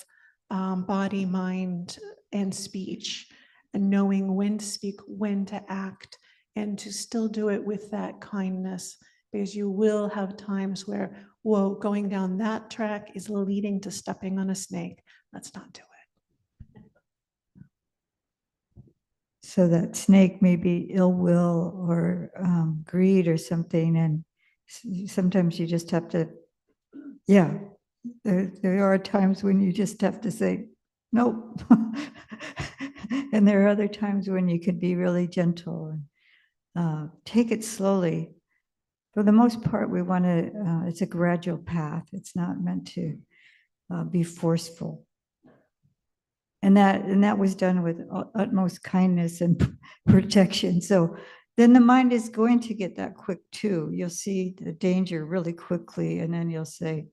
body, mind, and speech, and knowing when to speak, when to act, and to still do it with that kindness, because you will have times where, whoa, going down that track is leading to stepping on a snake. Let's not do it. So that snake may be ill will or greed or something. And sometimes you just have to, yeah, there are times when you just have to say, nope. And there are other times when you can be really gentle and take it slowly. For the most part, we want to, it's a gradual path. It's not meant to be forceful. And that was done with utmost kindness and protection. So then the mind is going to get that quick too. You'll see the danger really quickly, and then you'll say,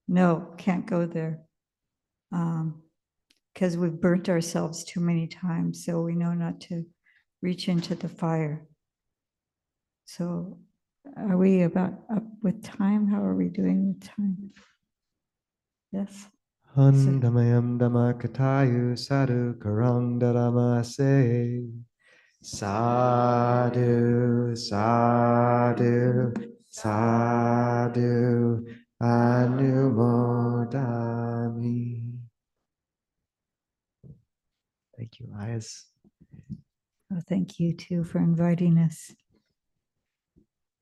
no, can't go there. Because we've burnt ourselves too many times, so we know not to reach into the fire. So are we about up with time? How are we doing with time? Yes? Handamayam Dhammakatayu Sadhu Karang Dharamase Sadhu Sadhu Sadhu Anumodami. Thank you, Ayas. Oh, thank you too for inviting us.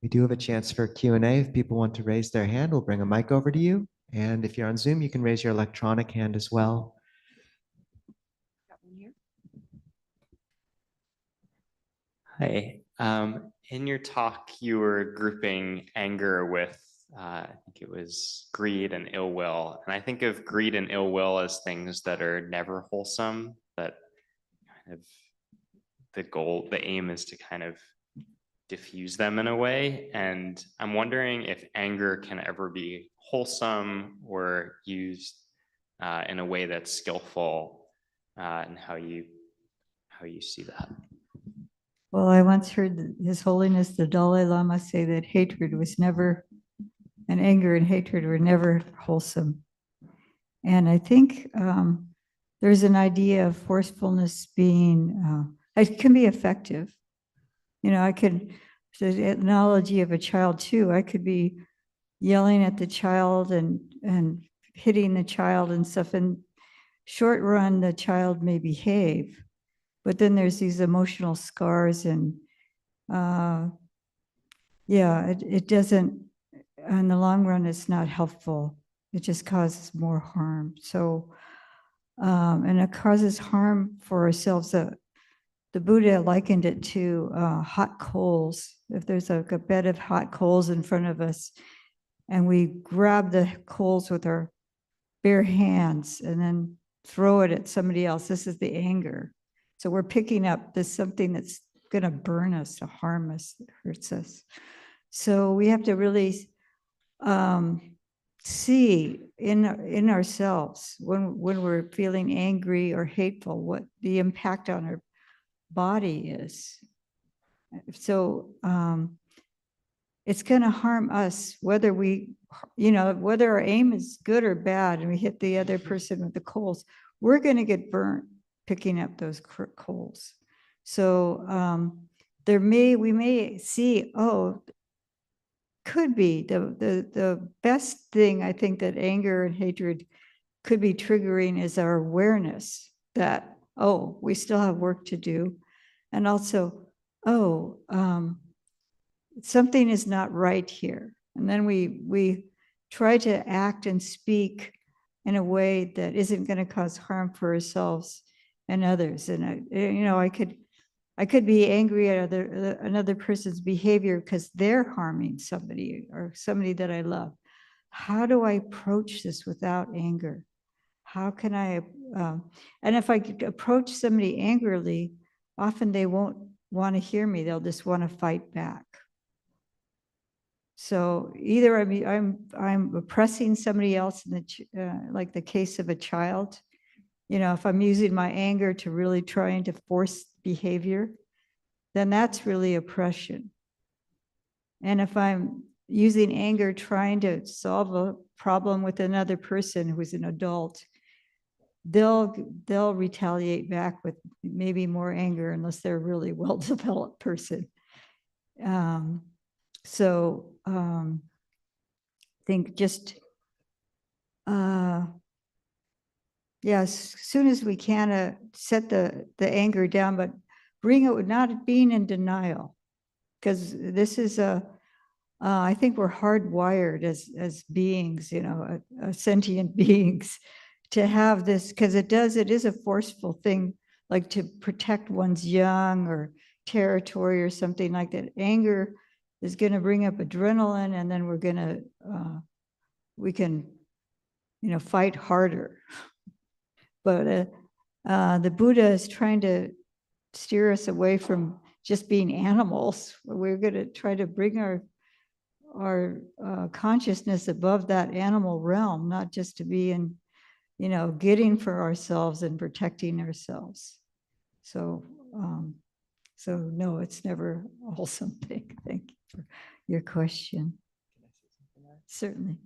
We do have a chance for Q&A. If people want to raise their hand, we'll bring a mic over to you. And if you're on Zoom, you can raise your electronic hand as well. Hi. In your talk, you were grouping anger with, I think it was greed and ill will. And I think of greed and ill will as things that are never wholesome, but kind of the aim is to kind of diffuse them in a way. And I'm wondering if anger can ever be wholesome or used in a way that's skillful, and how you see that. Well, I once heard His Holiness the Dalai Lama say that hatred was never, and anger and hatred were never wholesome. And I think there's an idea of forcefulness being, it can be effective. You know, the analogy of a child too, I could be yelling at the child and hitting the child and stuff. In short run, the child may behave, but then there's these emotional scars and it doesn't, in the long run, it's not helpful. It just causes more harm. So, and it causes harm for ourselves. The Buddha likened it to hot coals. If there's a bed of hot coals in front of us, and we grab the coals with our bare hands and then throw it at somebody else, this is the anger. So we're picking up this something that's going to burn us, to harm us, that hurts us. So we have to really see in ourselves when we're feeling angry or hateful, what the impact on our body is. So it's going to harm us, whether whether our aim is good or bad and we hit the other person with the coals, we're going to get burnt picking up those coals. So we may see, could be the best thing I think that anger and hatred could be triggering is our awareness that, we still have work to do. And also, something is not right here. And then we try to act and speak in a way that isn't going to cause harm for ourselves and others. And I could be angry at another person's behavior because they're harming somebody or somebody that I love. How do I approach this without anger? How can I, and if I approach somebody angrily, often they won't want to hear me. They'll just want to fight back. So either I'm oppressing somebody else in like the case of a child. If I'm using my anger to really trying to force behavior, then that's really oppression. And if I'm using anger trying to solve a problem with another person who's an adult, they'll retaliate back with maybe more anger unless they're a really well-developed person. Think just, yeah, as soon as we can set the anger down, but bring it with not being in denial. Because this is I think we're hardwired as beings, you know, sentient beings, to have this, because it is a forceful thing, like to protect one's young or territory or something like that. Anger is going to bring up adrenaline, and then we can, you know, fight harder. But the Buddha is trying to steer us away from just being animals. We're going to try to bring our consciousness above that animal realm, not just to be in, you know, getting for ourselves and protecting ourselves. So no, it's never a wholesome thing. Thank you for your question. Certainly.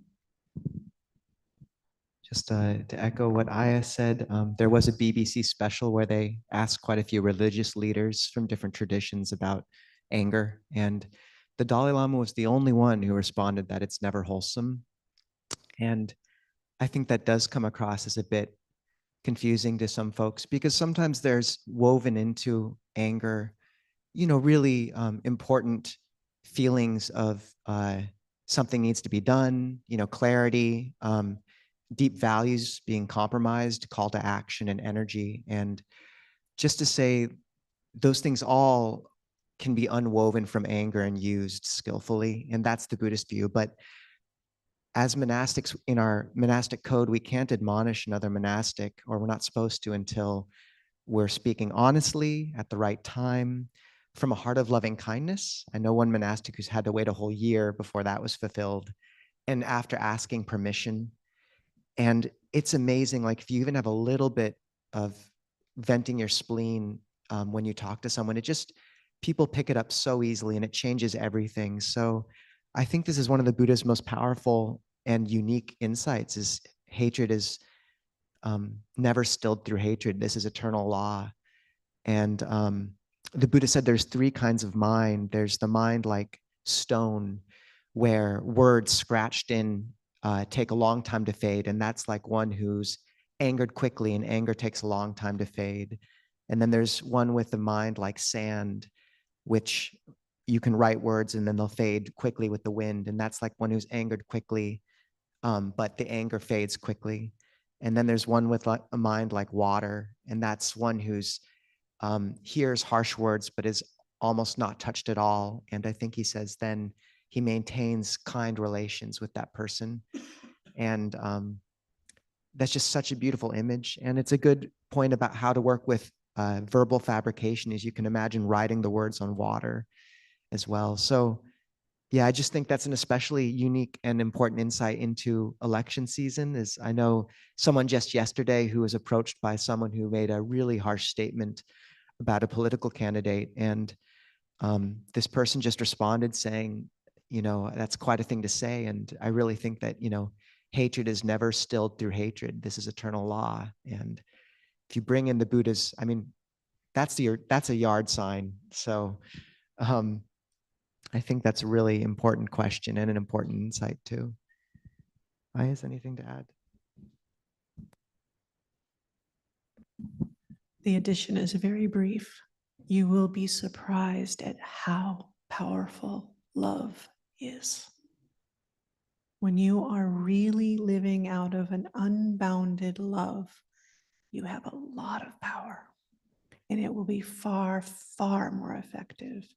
Just to echo what Ayya said, there was a BBC special where they asked quite a few religious leaders from different traditions about anger. And the Dalai Lama was the only one who responded that it's never wholesome. And I think that does come across as a bit confusing to some folks, because sometimes there's woven into anger, you know, really important feelings of something needs to be done, you know, clarity, deep values being compromised, call to action and energy. And just to say those things all can be unwoven from anger and used skillfully. And that's the Buddhist view. But as monastics, in our monastic code, we can't admonish another monastic, or we're not supposed to, until we're speaking honestly at the right time from a heart of loving kindness. I know one monastic who's had to wait a whole year before that was fulfilled, and after asking permission. And it's amazing, like if you even have a little bit of venting your spleen when you talk to someone, people pick it up so easily, and it changes everything. So I think this is one of the Buddha's most powerful and unique insights, is hatred is never stilled through hatred. This is eternal law. And the Buddha said there's three kinds of mind. There's the mind like stone, where words scratched in take a long time to fade. And that's like one who's angered quickly, and anger takes a long time to fade. And then there's one with the mind like sand, which you can write words and then they'll fade quickly with the wind. And that's like one who's angered quickly, but the anger fades quickly. And then there's one with a mind like water, and that's one who's hears harsh words, but is almost not touched at all. And I think he says then he maintains kind relations with that person. And that's just such a beautiful image. And it's a good point about how to work with verbal fabrication, as you can imagine writing the words on water as well. So yeah, I just think that's an especially unique and important insight into election season. Is I know someone just yesterday who was approached by someone who made a really harsh statement about a political candidate. And this person just responded saying, you know, that's quite a thing to say. And I really think that, you know, hatred is never stilled through hatred. This is eternal law. And if you bring in the Buddha's, I mean, that's a yard sign. So I think that's a really important question and an important insight too. Ayya, has anything to add? The addition is very brief. You will be surprised at how powerful love is. When you are really living out of an unbounded love, you have a lot of power, and it will be far, far more effective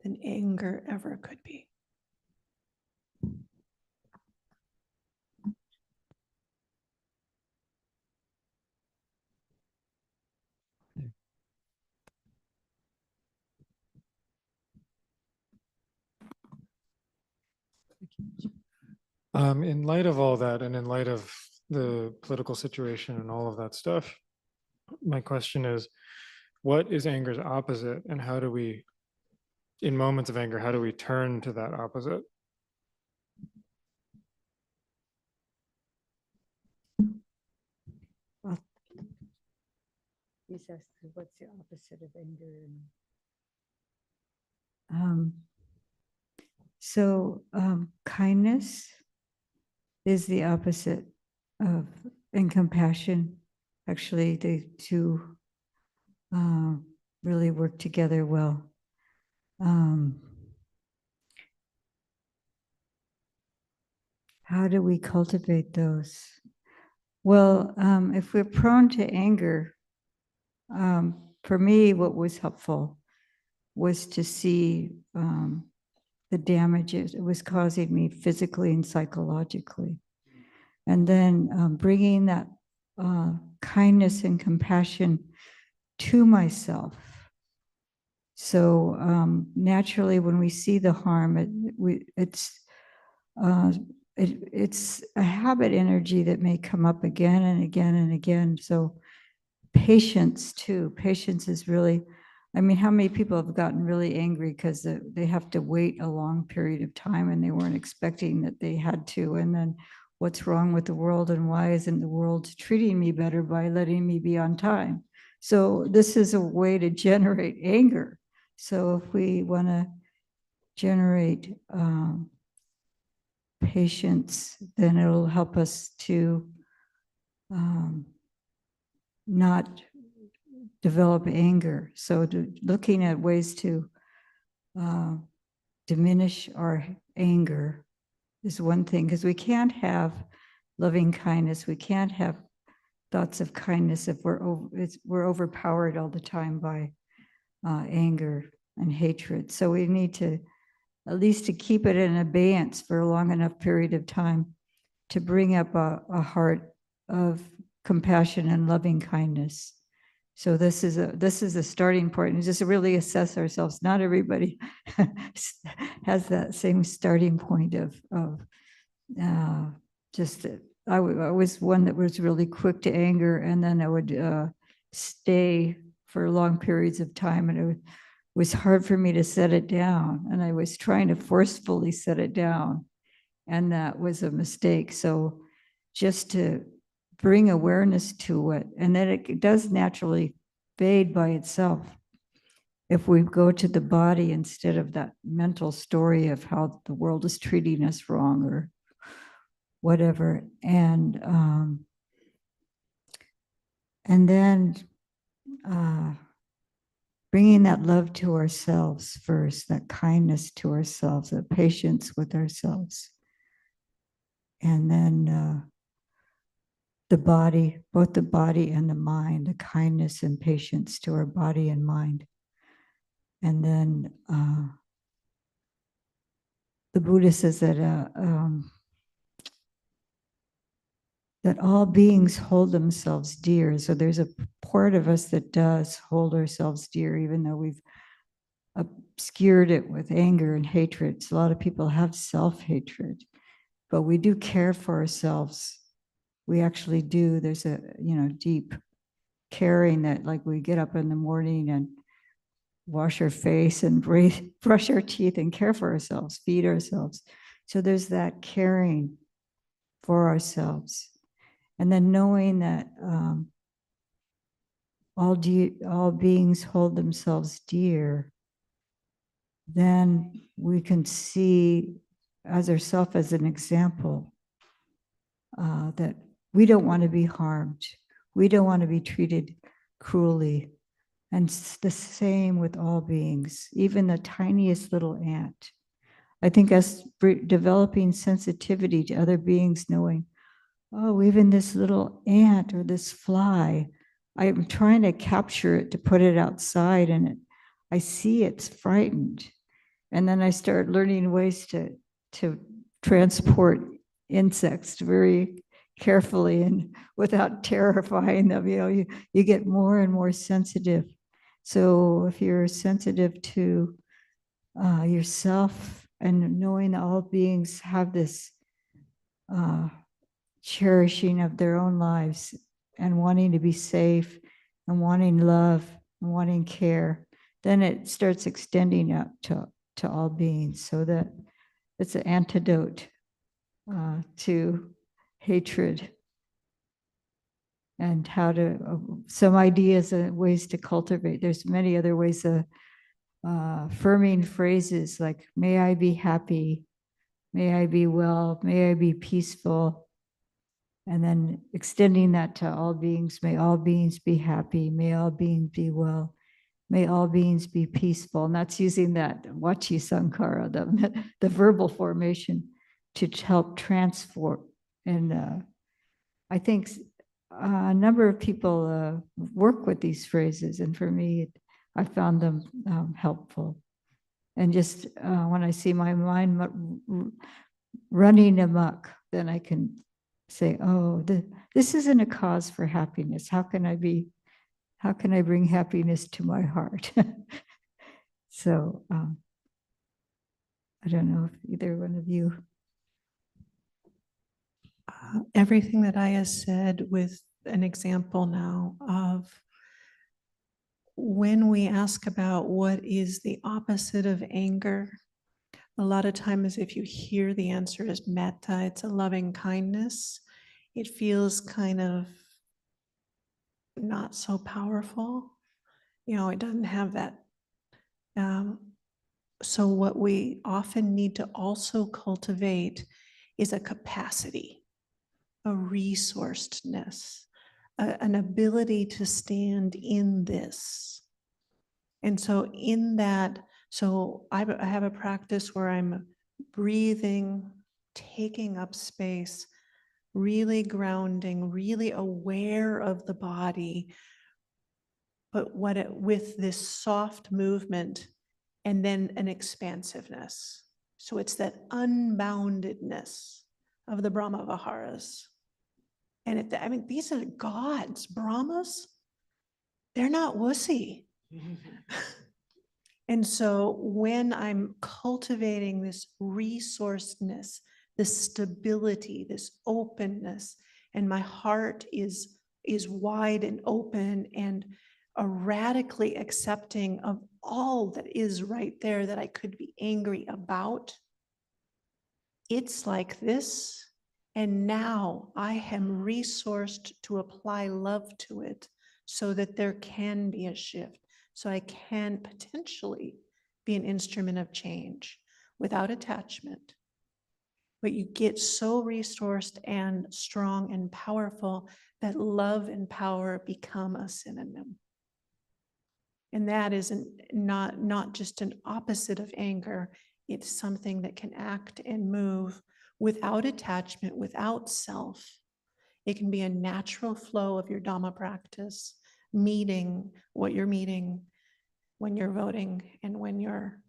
than anger ever could be. In light of all that, and in light of the political situation and all of that stuff, my question is, what is anger's opposite, and how do we, in moments of anger, how do we turn to that opposite? Well, He's asked, what's the opposite of anger? Kindness is the opposite of, and compassion. Actually, the two really work together well. How do we cultivate those? Well, if we're prone to anger, for me, what was helpful was to see the damages it was causing me physically and psychologically. And then bringing that kindness and compassion to myself. So naturally, when we see the harm, it's a habit energy that may come up again and again and again. So patience too. Patience is really, I mean, how many people have gotten really angry because they have to wait a long period of time and they weren't expecting that they had to. And then what's wrong with the world and why isn't the world treating me better by letting me be on time? So this is a way to generate anger. So if we want to generate patience, then it'll help us to not develop anger. So looking at ways to diminish our anger is one thing, because we can't have loving kindness. We can't have thoughts of kindness if we're overpowered all the time by anger and hatred. So we need to, at least to keep it in abeyance for a long enough period of time to bring up a heart of compassion and loving kindness. So this is a starting point, and just to really assess ourselves. Not everybody has that same starting point of just. I was one that was really quick to anger, and then I would stay for long periods of time, and it was hard for me to set it down. And I was trying to forcefully set it down, and that was a mistake. So just to bring awareness to it, and then it does naturally fade by itself if we go to the body instead of that mental story of how the world is treating us wrong or whatever. And then bringing that love to ourselves first, that kindness to ourselves, that patience with ourselves. And then the body, both the body and the mind, the kindness and patience to our body and mind. And then the Buddha says that that all beings hold themselves dear. So there's a part of us that does hold ourselves dear, even though we've obscured it with anger and hatred. So a lot of people have self-hatred, but we do care for ourselves. We actually do. There's a deep caring that, like, we get up in the morning and wash our face and brush our teeth and care for ourselves, feed ourselves. So there's that caring for ourselves. And then knowing that all beings hold themselves dear, then we can see as ourselves as an example that we don't want to be harmed. We don't want to be treated cruelly. And it's the same with all beings, even the tiniest little ant. I think us developing sensitivity to other beings, knowing, oh, even this little ant or this fly, I'm trying to capture it to put it outside, and I see it's frightened. And then I start learning ways to transport insects very carefully and without terrifying them. You get more and more sensitive. So if you're sensitive to yourself and knowing that all beings have this cherishing of their own lives and wanting to be safe and wanting love and wanting care, then it starts extending out to all beings, so that it's an antidote to hatred and how to, some ideas and ways to cultivate. There's many other ways of affirming phrases like, may I be happy, may I be well, may I be peaceful. And then extending that to all beings, may all beings be happy, may all beings be well, may all beings be peaceful. And that's using that Vachi Sankara, the verbal formation, to help transform. And I think a number of people work with these phrases. And for me, I found them helpful. And just when I see my mind running amok, then I can say, oh, this isn't a cause for happiness. How can I bring happiness to my heart? So I don't know if either one of you. Everything that Ayya said, with an example now of when we ask about what is the opposite of anger, a lot of times if you hear the answer is metta, it's a loving kindness, it feels kind of not so powerful. You know, it doesn't have that. So what we often need to also cultivate is a capacity, a resourcedness, an ability to stand in this. And so in that, so I have a practice where I'm breathing, taking up space, really grounding, really aware of the body, but with this soft movement and then an expansiveness. So it's that unboundedness of the Brahma Viharas. And I mean, these are gods, Brahmas. They're not wussy. And so when I'm cultivating this resourcedness, this stability, this openness, and my heart is wide and open and radically accepting of all that is right there that I could be angry about, it's like this. And now I am resourced to apply love to it so that there can be a shift. So I can potentially be an instrument of change without attachment. But you get so resourced and strong and powerful that love and power become a synonym. And that is not just an opposite of anger. It's something that can act and move without attachment, without self. It can be a natural flow of your Dhamma practice, meeting what you're meeting when you're voting and when you're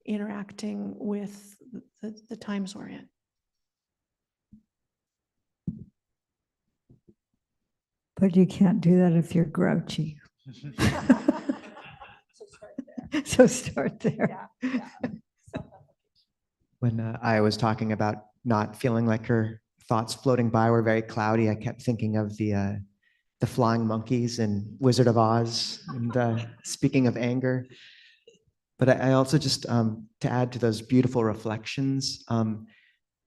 interacting with the times we're in. But you can't do that if you're grouchy. So start there. When I was talking about not feeling like her thoughts floating by were very cloudy, I kept thinking of the flying monkeys in Wizard of Oz. And speaking of anger, but I also just to add to those beautiful reflections,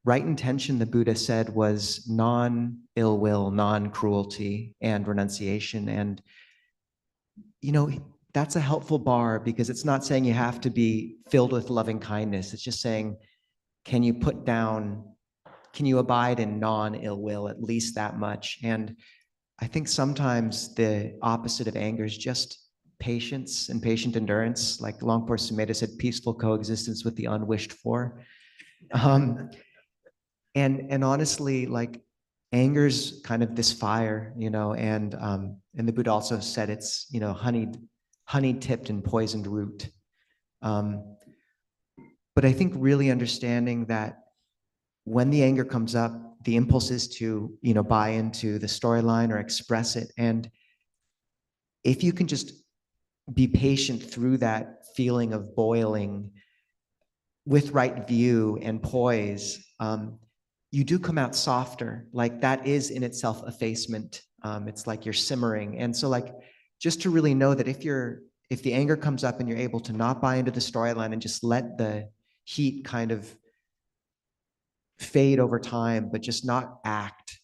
right intention, the Buddha said, was non-ill will, non-cruelty, and renunciation. And you know, that's a helpful bar, because it's not saying you have to be filled with loving kindness. It's just saying, can you abide in non-ill will, at least that much? And I think sometimes the opposite of anger is just patience and patient endurance. Like Longpo Sumedho said, peaceful coexistence with the unwished for. And honestly, like, anger's kind of this fire, you know, and the Buddha also said it's, you know, honey tipped and poisoned root. But I think really understanding that when the anger comes up, the impulse is to, you know, buy into the storyline or express it. And if you can just be patient through that feeling of boiling with right view and poise, you do come out softer. Like, that is in itself effacement. It's like you're simmering. And so, like, just to really know that if the anger comes up and you're able to not buy into the storyline and just let the heat kind of fade over time, but just not act,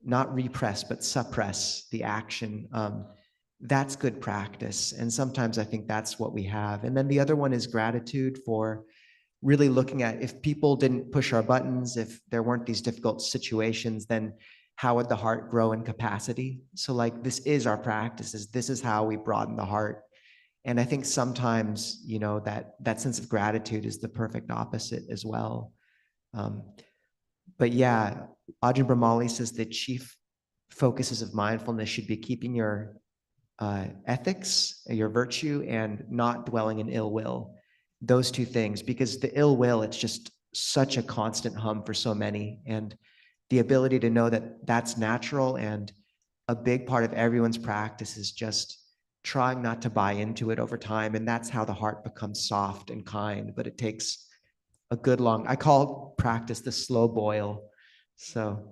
not repress, but suppress the action. That's good practice. And sometimes I think that's what we have. And then the other one is gratitude for really looking at, if people didn't push our buttons, if there weren't these difficult situations, then how would the heart grow in capacity? So like, this is our practices. This is how we broaden the heart. And I think sometimes, you know, that sense of gratitude is the perfect opposite as well. But yeah, Ajahn Brahmali says the chief focuses of mindfulness should be keeping your ethics, your virtue, and not dwelling in ill will. Those two things, because the ill will, it's just such a constant hum for so many. And the ability to know that that's natural, and a big part of everyone's practice is just trying not to buy into it over time. And that's how the heart becomes soft and kind, but it takes a good long, I call practice the slow boil. So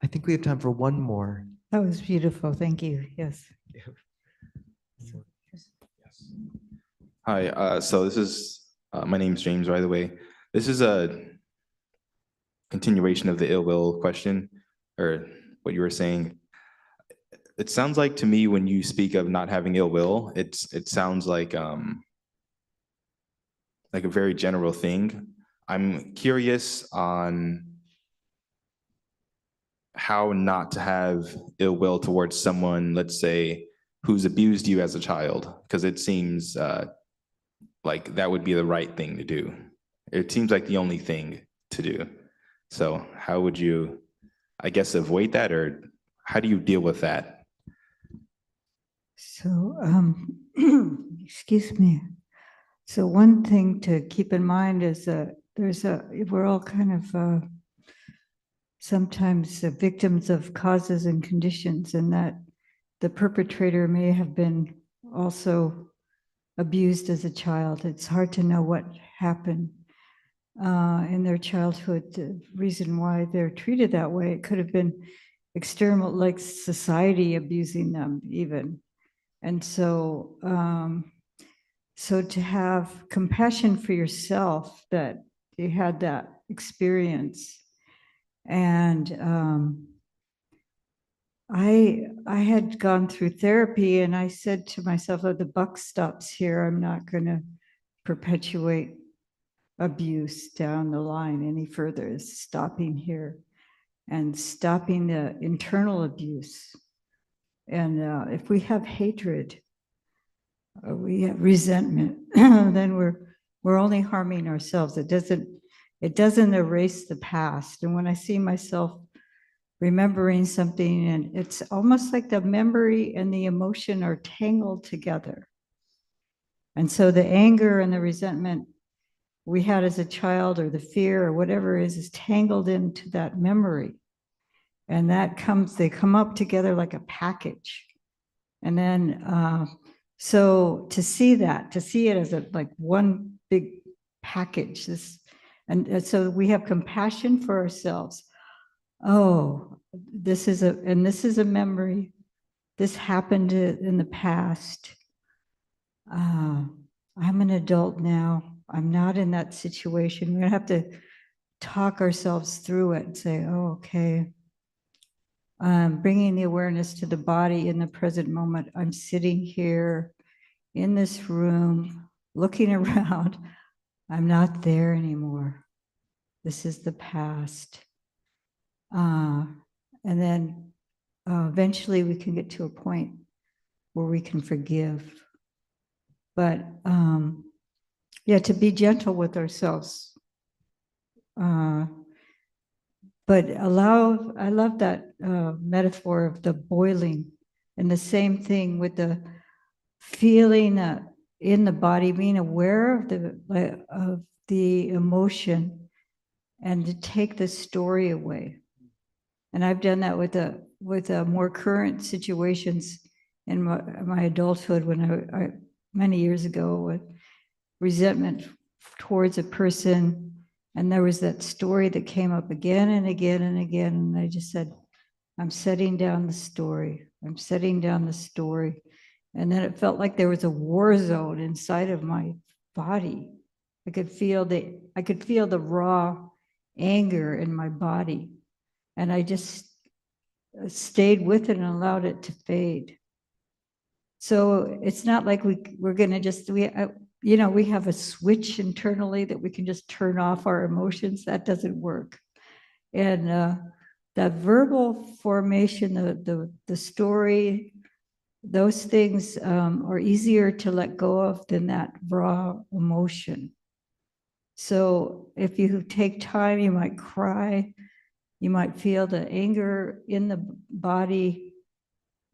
I think we have time for one more. That was beautiful. Thank you. Yes. Hi, so this is, my name's James, by the way. This is a continuation of the ill will question, or what you were saying. It sounds like to me, when you speak of not having ill will, it sounds like a very general thing. I'm curious on how not to have ill will towards someone, let's say, who's abused you as a child, because it seems like that would be the right thing to do. It seems like the only thing to do. So how would you, I guess, avoid that, or how do you deal with that? So, excuse me. So one thing to keep in mind is that we're all kind of sometimes victims of causes and conditions, and that the perpetrator may have been also abused as a child. It's hard to know what happened in their childhood, the reason why they're treated that way. It could have been external, like society abusing them even. And so, so to have compassion for yourself that you had that experience. And I had gone through therapy, and I said to myself, oh, the buck stops here. I'm not going to perpetuate abuse down the line any further. It's stopping here and stopping the internal abuse. And if we have hatred, we have resentment, then we're only harming ourselves. It doesn't erase the past. And when I see myself remembering something, and it's almost like the memory and the emotion are tangled together. And so the anger and the resentment we had as a child, or the fear or whatever it is tangled into that memory. And they come up together like a package. And then, so to see it as like one big package, and so we have compassion for ourselves. Oh, this is a memory. This happened in the past. I'm an adult now. I'm not in that situation. We're gonna have to talk ourselves through it and say, oh, okay. Bringing the awareness to the body in the present moment. I'm sitting here in this room, looking around. I'm not there anymore. This is the past. And then eventually we can get to a point where we can forgive. But yeah, to be gentle with ourselves. But I love that metaphor of the boiling, and the same thing with the feeling in the body, being aware of the emotion, and to take the story away. And I've done that with more current situations in my adulthood, when I many years ago, with resentment towards a person. And there was that story that came up again and again and again. And I just said, I'm setting down the story. I'm setting down the story. And then it felt like there was a war zone inside of my body. I could feel the raw anger in my body. And I just stayed with it and allowed it to fade. So it's not like we're going to just, we have a switch internally that we can just turn off our emotions. That doesn't work. And that verbal formation, the story, those things are easier to let go of than that raw emotion. So if you take time, you might cry, you might feel the anger in the body,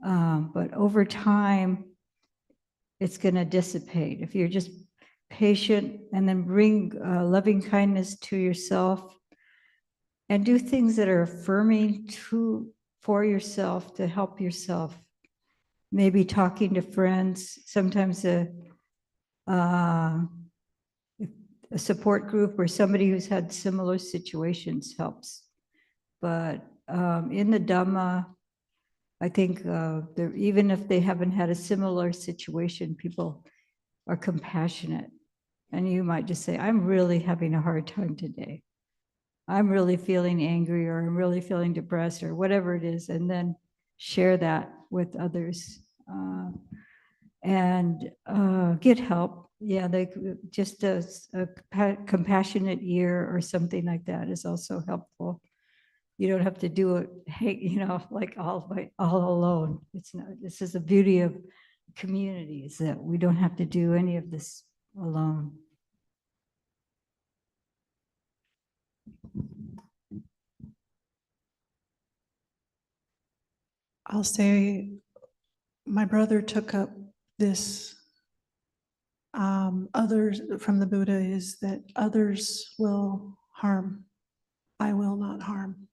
but over time, it's going to dissipate. If you're just patient and then bring loving kindness to yourself and do things that are affirming for yourself to help yourself. Maybe talking to friends, sometimes a support group or somebody who's had similar situations helps. But in the Dhamma, I think even if they haven't had a similar situation, people are compassionate. And you might just say, I'm really having a hard time today. I'm really feeling angry, or I'm really feeling depressed, or whatever it is, and then share that with others and get help. Yeah, just a compassionate ear or something like that is also helpful. You don't have to do it, like all alone. It's not. This is the beauty of community, is that we don't have to do any of this alone. I'll say my brother took up this others from the Buddha, is that others will harm, I will not harm.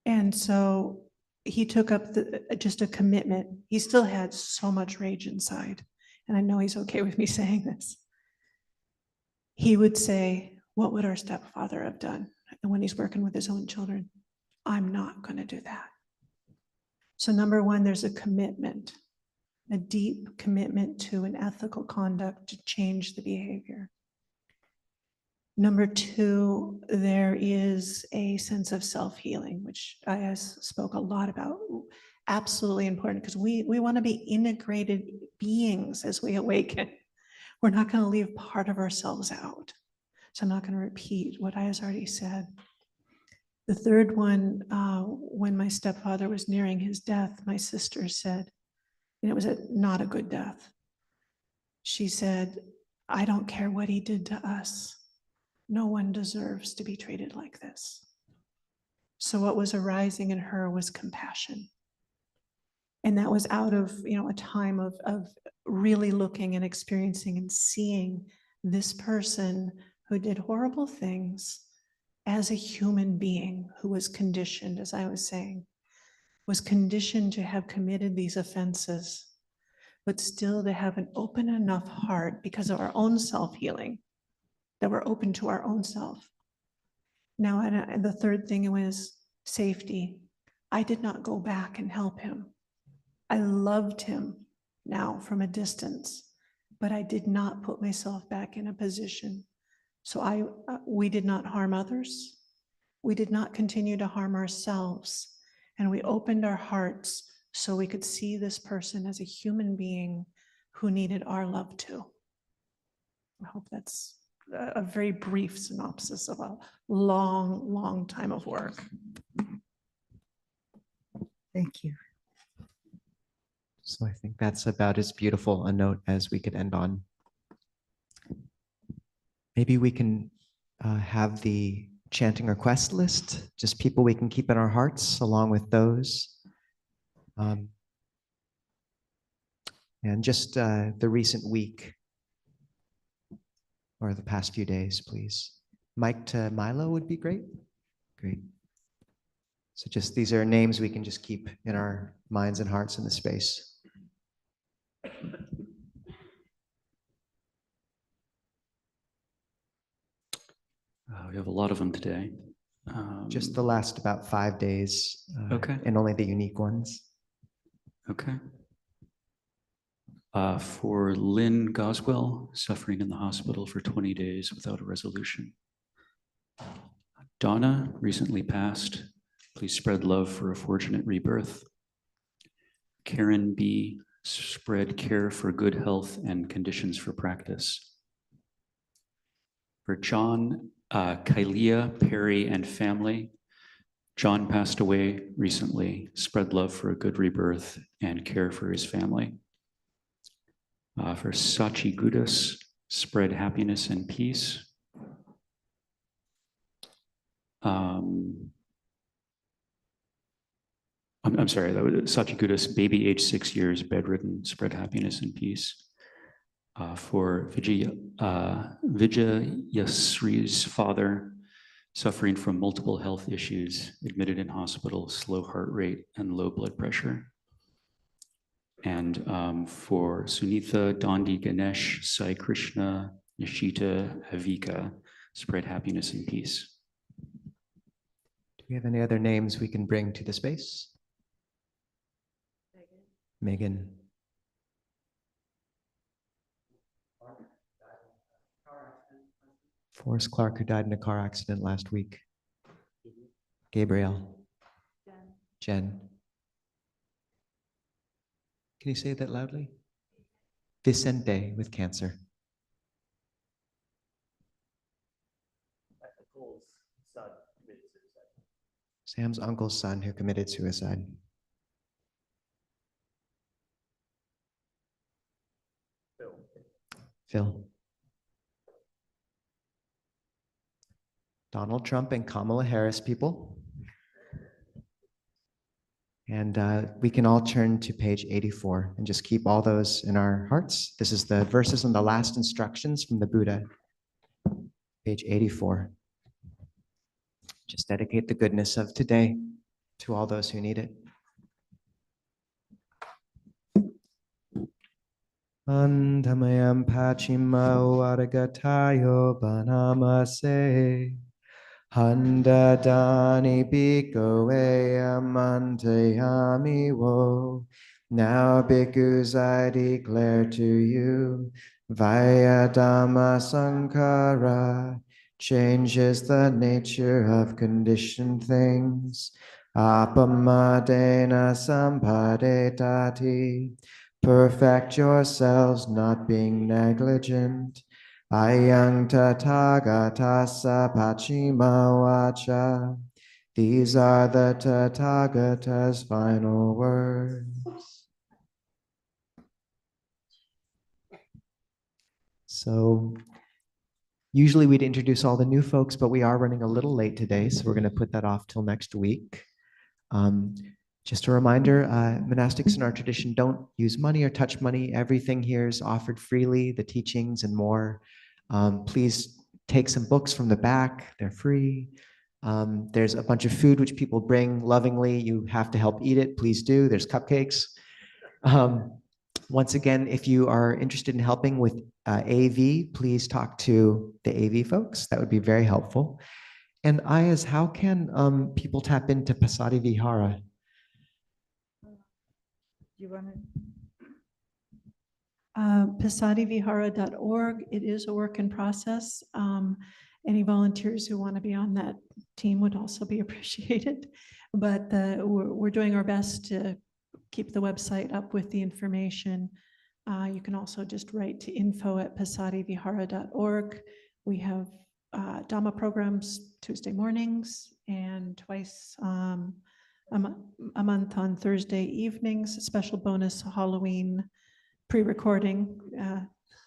And so he took up just a commitment. He still had so much rage inside. And I know he's okay with me saying this. He would say, what would our stepfather have done? And when he's working with his own children, I'm not going to do that. So number one, there's a commitment, a deep commitment to an ethical conduct to change the behavior. Number two, there is a sense of self-healing, which Ayya spoke a lot about. Absolutely important, because we want to be integrated beings as we awaken. We're not going to leave part of ourselves out. So I'm not going to repeat what Ayya's already said. The third one, when my stepfather was nearing his death, my sister said, and it was not a good death. She said, I don't care what he did to us. No one deserves to be treated like this. So what was arising in her was compassion. And that was out of, a time of really looking and experiencing and seeing this person who did horrible things as a human being who was conditioned, as I was saying, was conditioned to have committed these offenses, but still to have an open enough heart because of our own self-healing, that we're open to our own self. Now, and the third thing was safety. I did not go back and help him. I loved him now from a distance, but I did not put myself back in a position. So we did not harm others. We did not continue to harm ourselves. And we opened our hearts so we could see this person as a human being who needed our love too. I hope that's a very brief synopsis of a long, long time of work. Thank you. So I think that's about as beautiful a note as we could end on. Maybe we can have the chanting request list, just people we can keep in our hearts along with those. And just the recent week or the past few days, please. Mike to Milo would be great. Great. So just these are names we can just keep in our minds and hearts in the space. We have a lot of them today. Just the last about 5 days. Okay. And only the unique ones. Okay. For Lynn Goswell, suffering in the hospital for 20 days without a resolution. Donna recently passed. please spread love for a fortunate rebirth. Karen B, spread care for good health and conditions for practice. For John, Kailia, Perry, and family, John passed away recently. Spread love for a good rebirth and care for his family. For Sachi Gudus, spread happiness and peace. I'm sorry, that was Sachi Gudus, baby age 6 years, bedridden, spread happiness and peace. For Vijayasri's father, suffering from multiple health issues, admitted in hospital, slow heart rate and low blood pressure. And for Sunitha, Dandi, Ganesh, Sai Krishna, Nishita, Avika, spread happiness and peace. Do we have any other names we can bring to the space? Megan. Forrest Clark, who died in a car accident last week. Gabriel. Jen. Can you say that loudly? Vicente with cancer. Sam's uncle's son who committed suicide. Phil. Donald Trump and Kamala Harris people. And we can all turn to page 84 and just keep all those in our hearts. This is the verses on the last instructions from the Buddha. Page 84. Just dedicate the goodness of today to all those who need it. Antamayam pachima varagatayo banamase Handa dani bhikkhave amantayami wo. Now bhikkhus I declare to you, Vayadhamma Sankara changes the nature of conditioned things. Apamadena sampadetati. Perfect yourselves, not being negligent. Ayang Tathāgatassa Pachima Vacha. These are the Tathāgata's final words. So usually we'd introduce all the new folks, but we are running a little late today, so we're going to put that off till next week. Just a reminder, monastics in our tradition don't use money or touch money. Everything here is offered freely, the teachings and more. Please take some books from the back, they're free. There's a bunch of food which people bring lovingly. You have to help eat it, please do. There's cupcakes. Once again, if you are interested in helping with AV, please talk to the AV folks. That would be very helpful. And Ayas, how can people tap into Passaddhi Vihara? You want to? PassaddhiVihara.org. It is a work in process. Any volunteers who want to be on that team would also be appreciated. But we're doing our best to keep the website up with the information. You can also just write to info@passaddhivihara.org. We have Dhamma programs Tuesday mornings and twice a month on Thursday evenings, special bonus Halloween pre-recording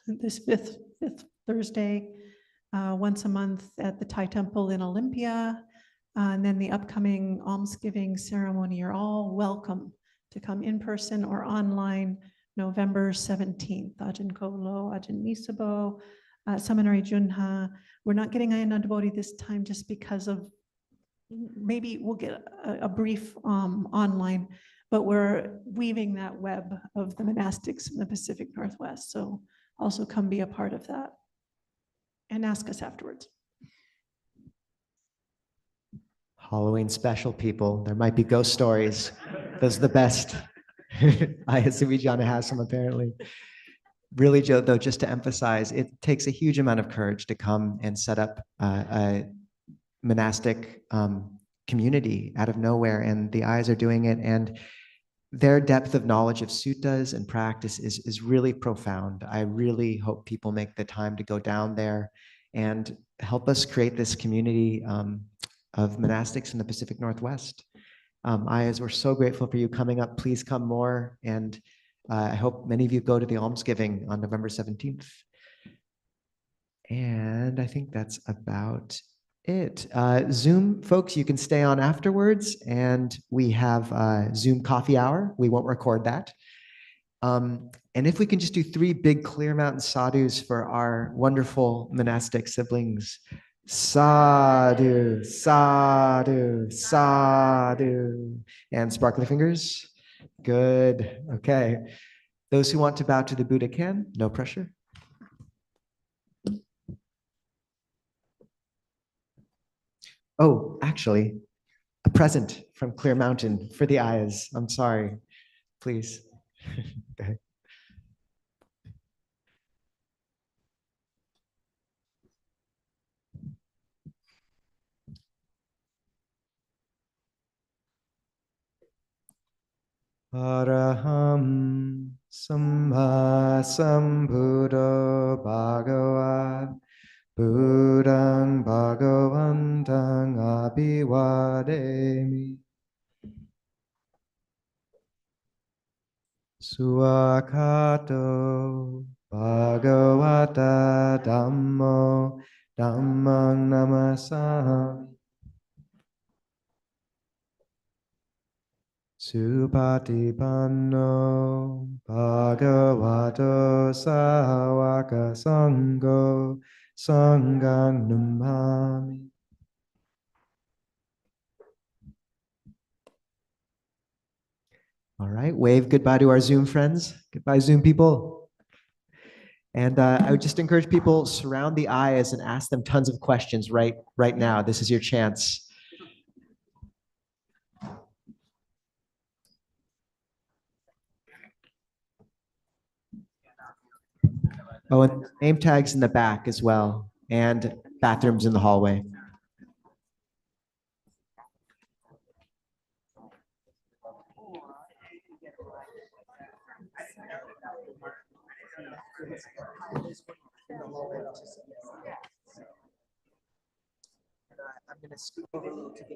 this fifth Thursday, once a month at the Thai Temple in Olympia, and then the upcoming almsgiving ceremony. You're all welcome to come in person or online November 17th. Ajahn Kolo, Ajahn Nisabo, Seminary Junha. We're not getting Ayya Nandabodhi this time just because of, maybe we'll get a brief online, but we're weaving that web of the monastics in the Pacific Northwest. So also come be a part of that and ask us afterwards. Halloween special, people. There might be ghost stories. Those are the best. Ayya Suvijjānā has some, apparently. Really, Joe, though, just to emphasize, it takes a huge amount of courage to come and set up a monastic community out of nowhere, and the Ayyas are doing it. And their depth of knowledge of suttas and practice is really profound. I really hope people make the time to go down there and help us create this community of monastics in the Pacific Northwest. Ayyas, we're so grateful for you coming up. Please come more. And I hope many of you go to the almsgiving on November 17th. And I think that's about it. Zoom folks, you can stay on afterwards, and we have Zoom coffee hour. We won't record that. And if we can just do 3 big Clear Mountain sadhus for our wonderful monastic siblings. Sadhu, sadhu, sadhu. And sparkly fingers. Good. Okay. Those who want to bow to the Buddha can, no pressure. Oh, actually, a present from Clear Mountain for the Ayyas. I'm sorry. Please. Okay. Araham Samma Sambuddho Bhagava Buddhang Bhagavantang Abhivademi Suakato Bhagavata Dhammo Dhammang Namasami Supatipanno Bhagavato Sāvaka Sangho Sanghang Namami. All right, wave goodbye to our Zoom friends. Goodbye, Zoom people. And I would just encourage people, surround the Ayyas and ask them tons of questions right now. This is your chance. Oh, and name tags in the back as well, and bathrooms in the hallway. I'm going to scoot over a little to the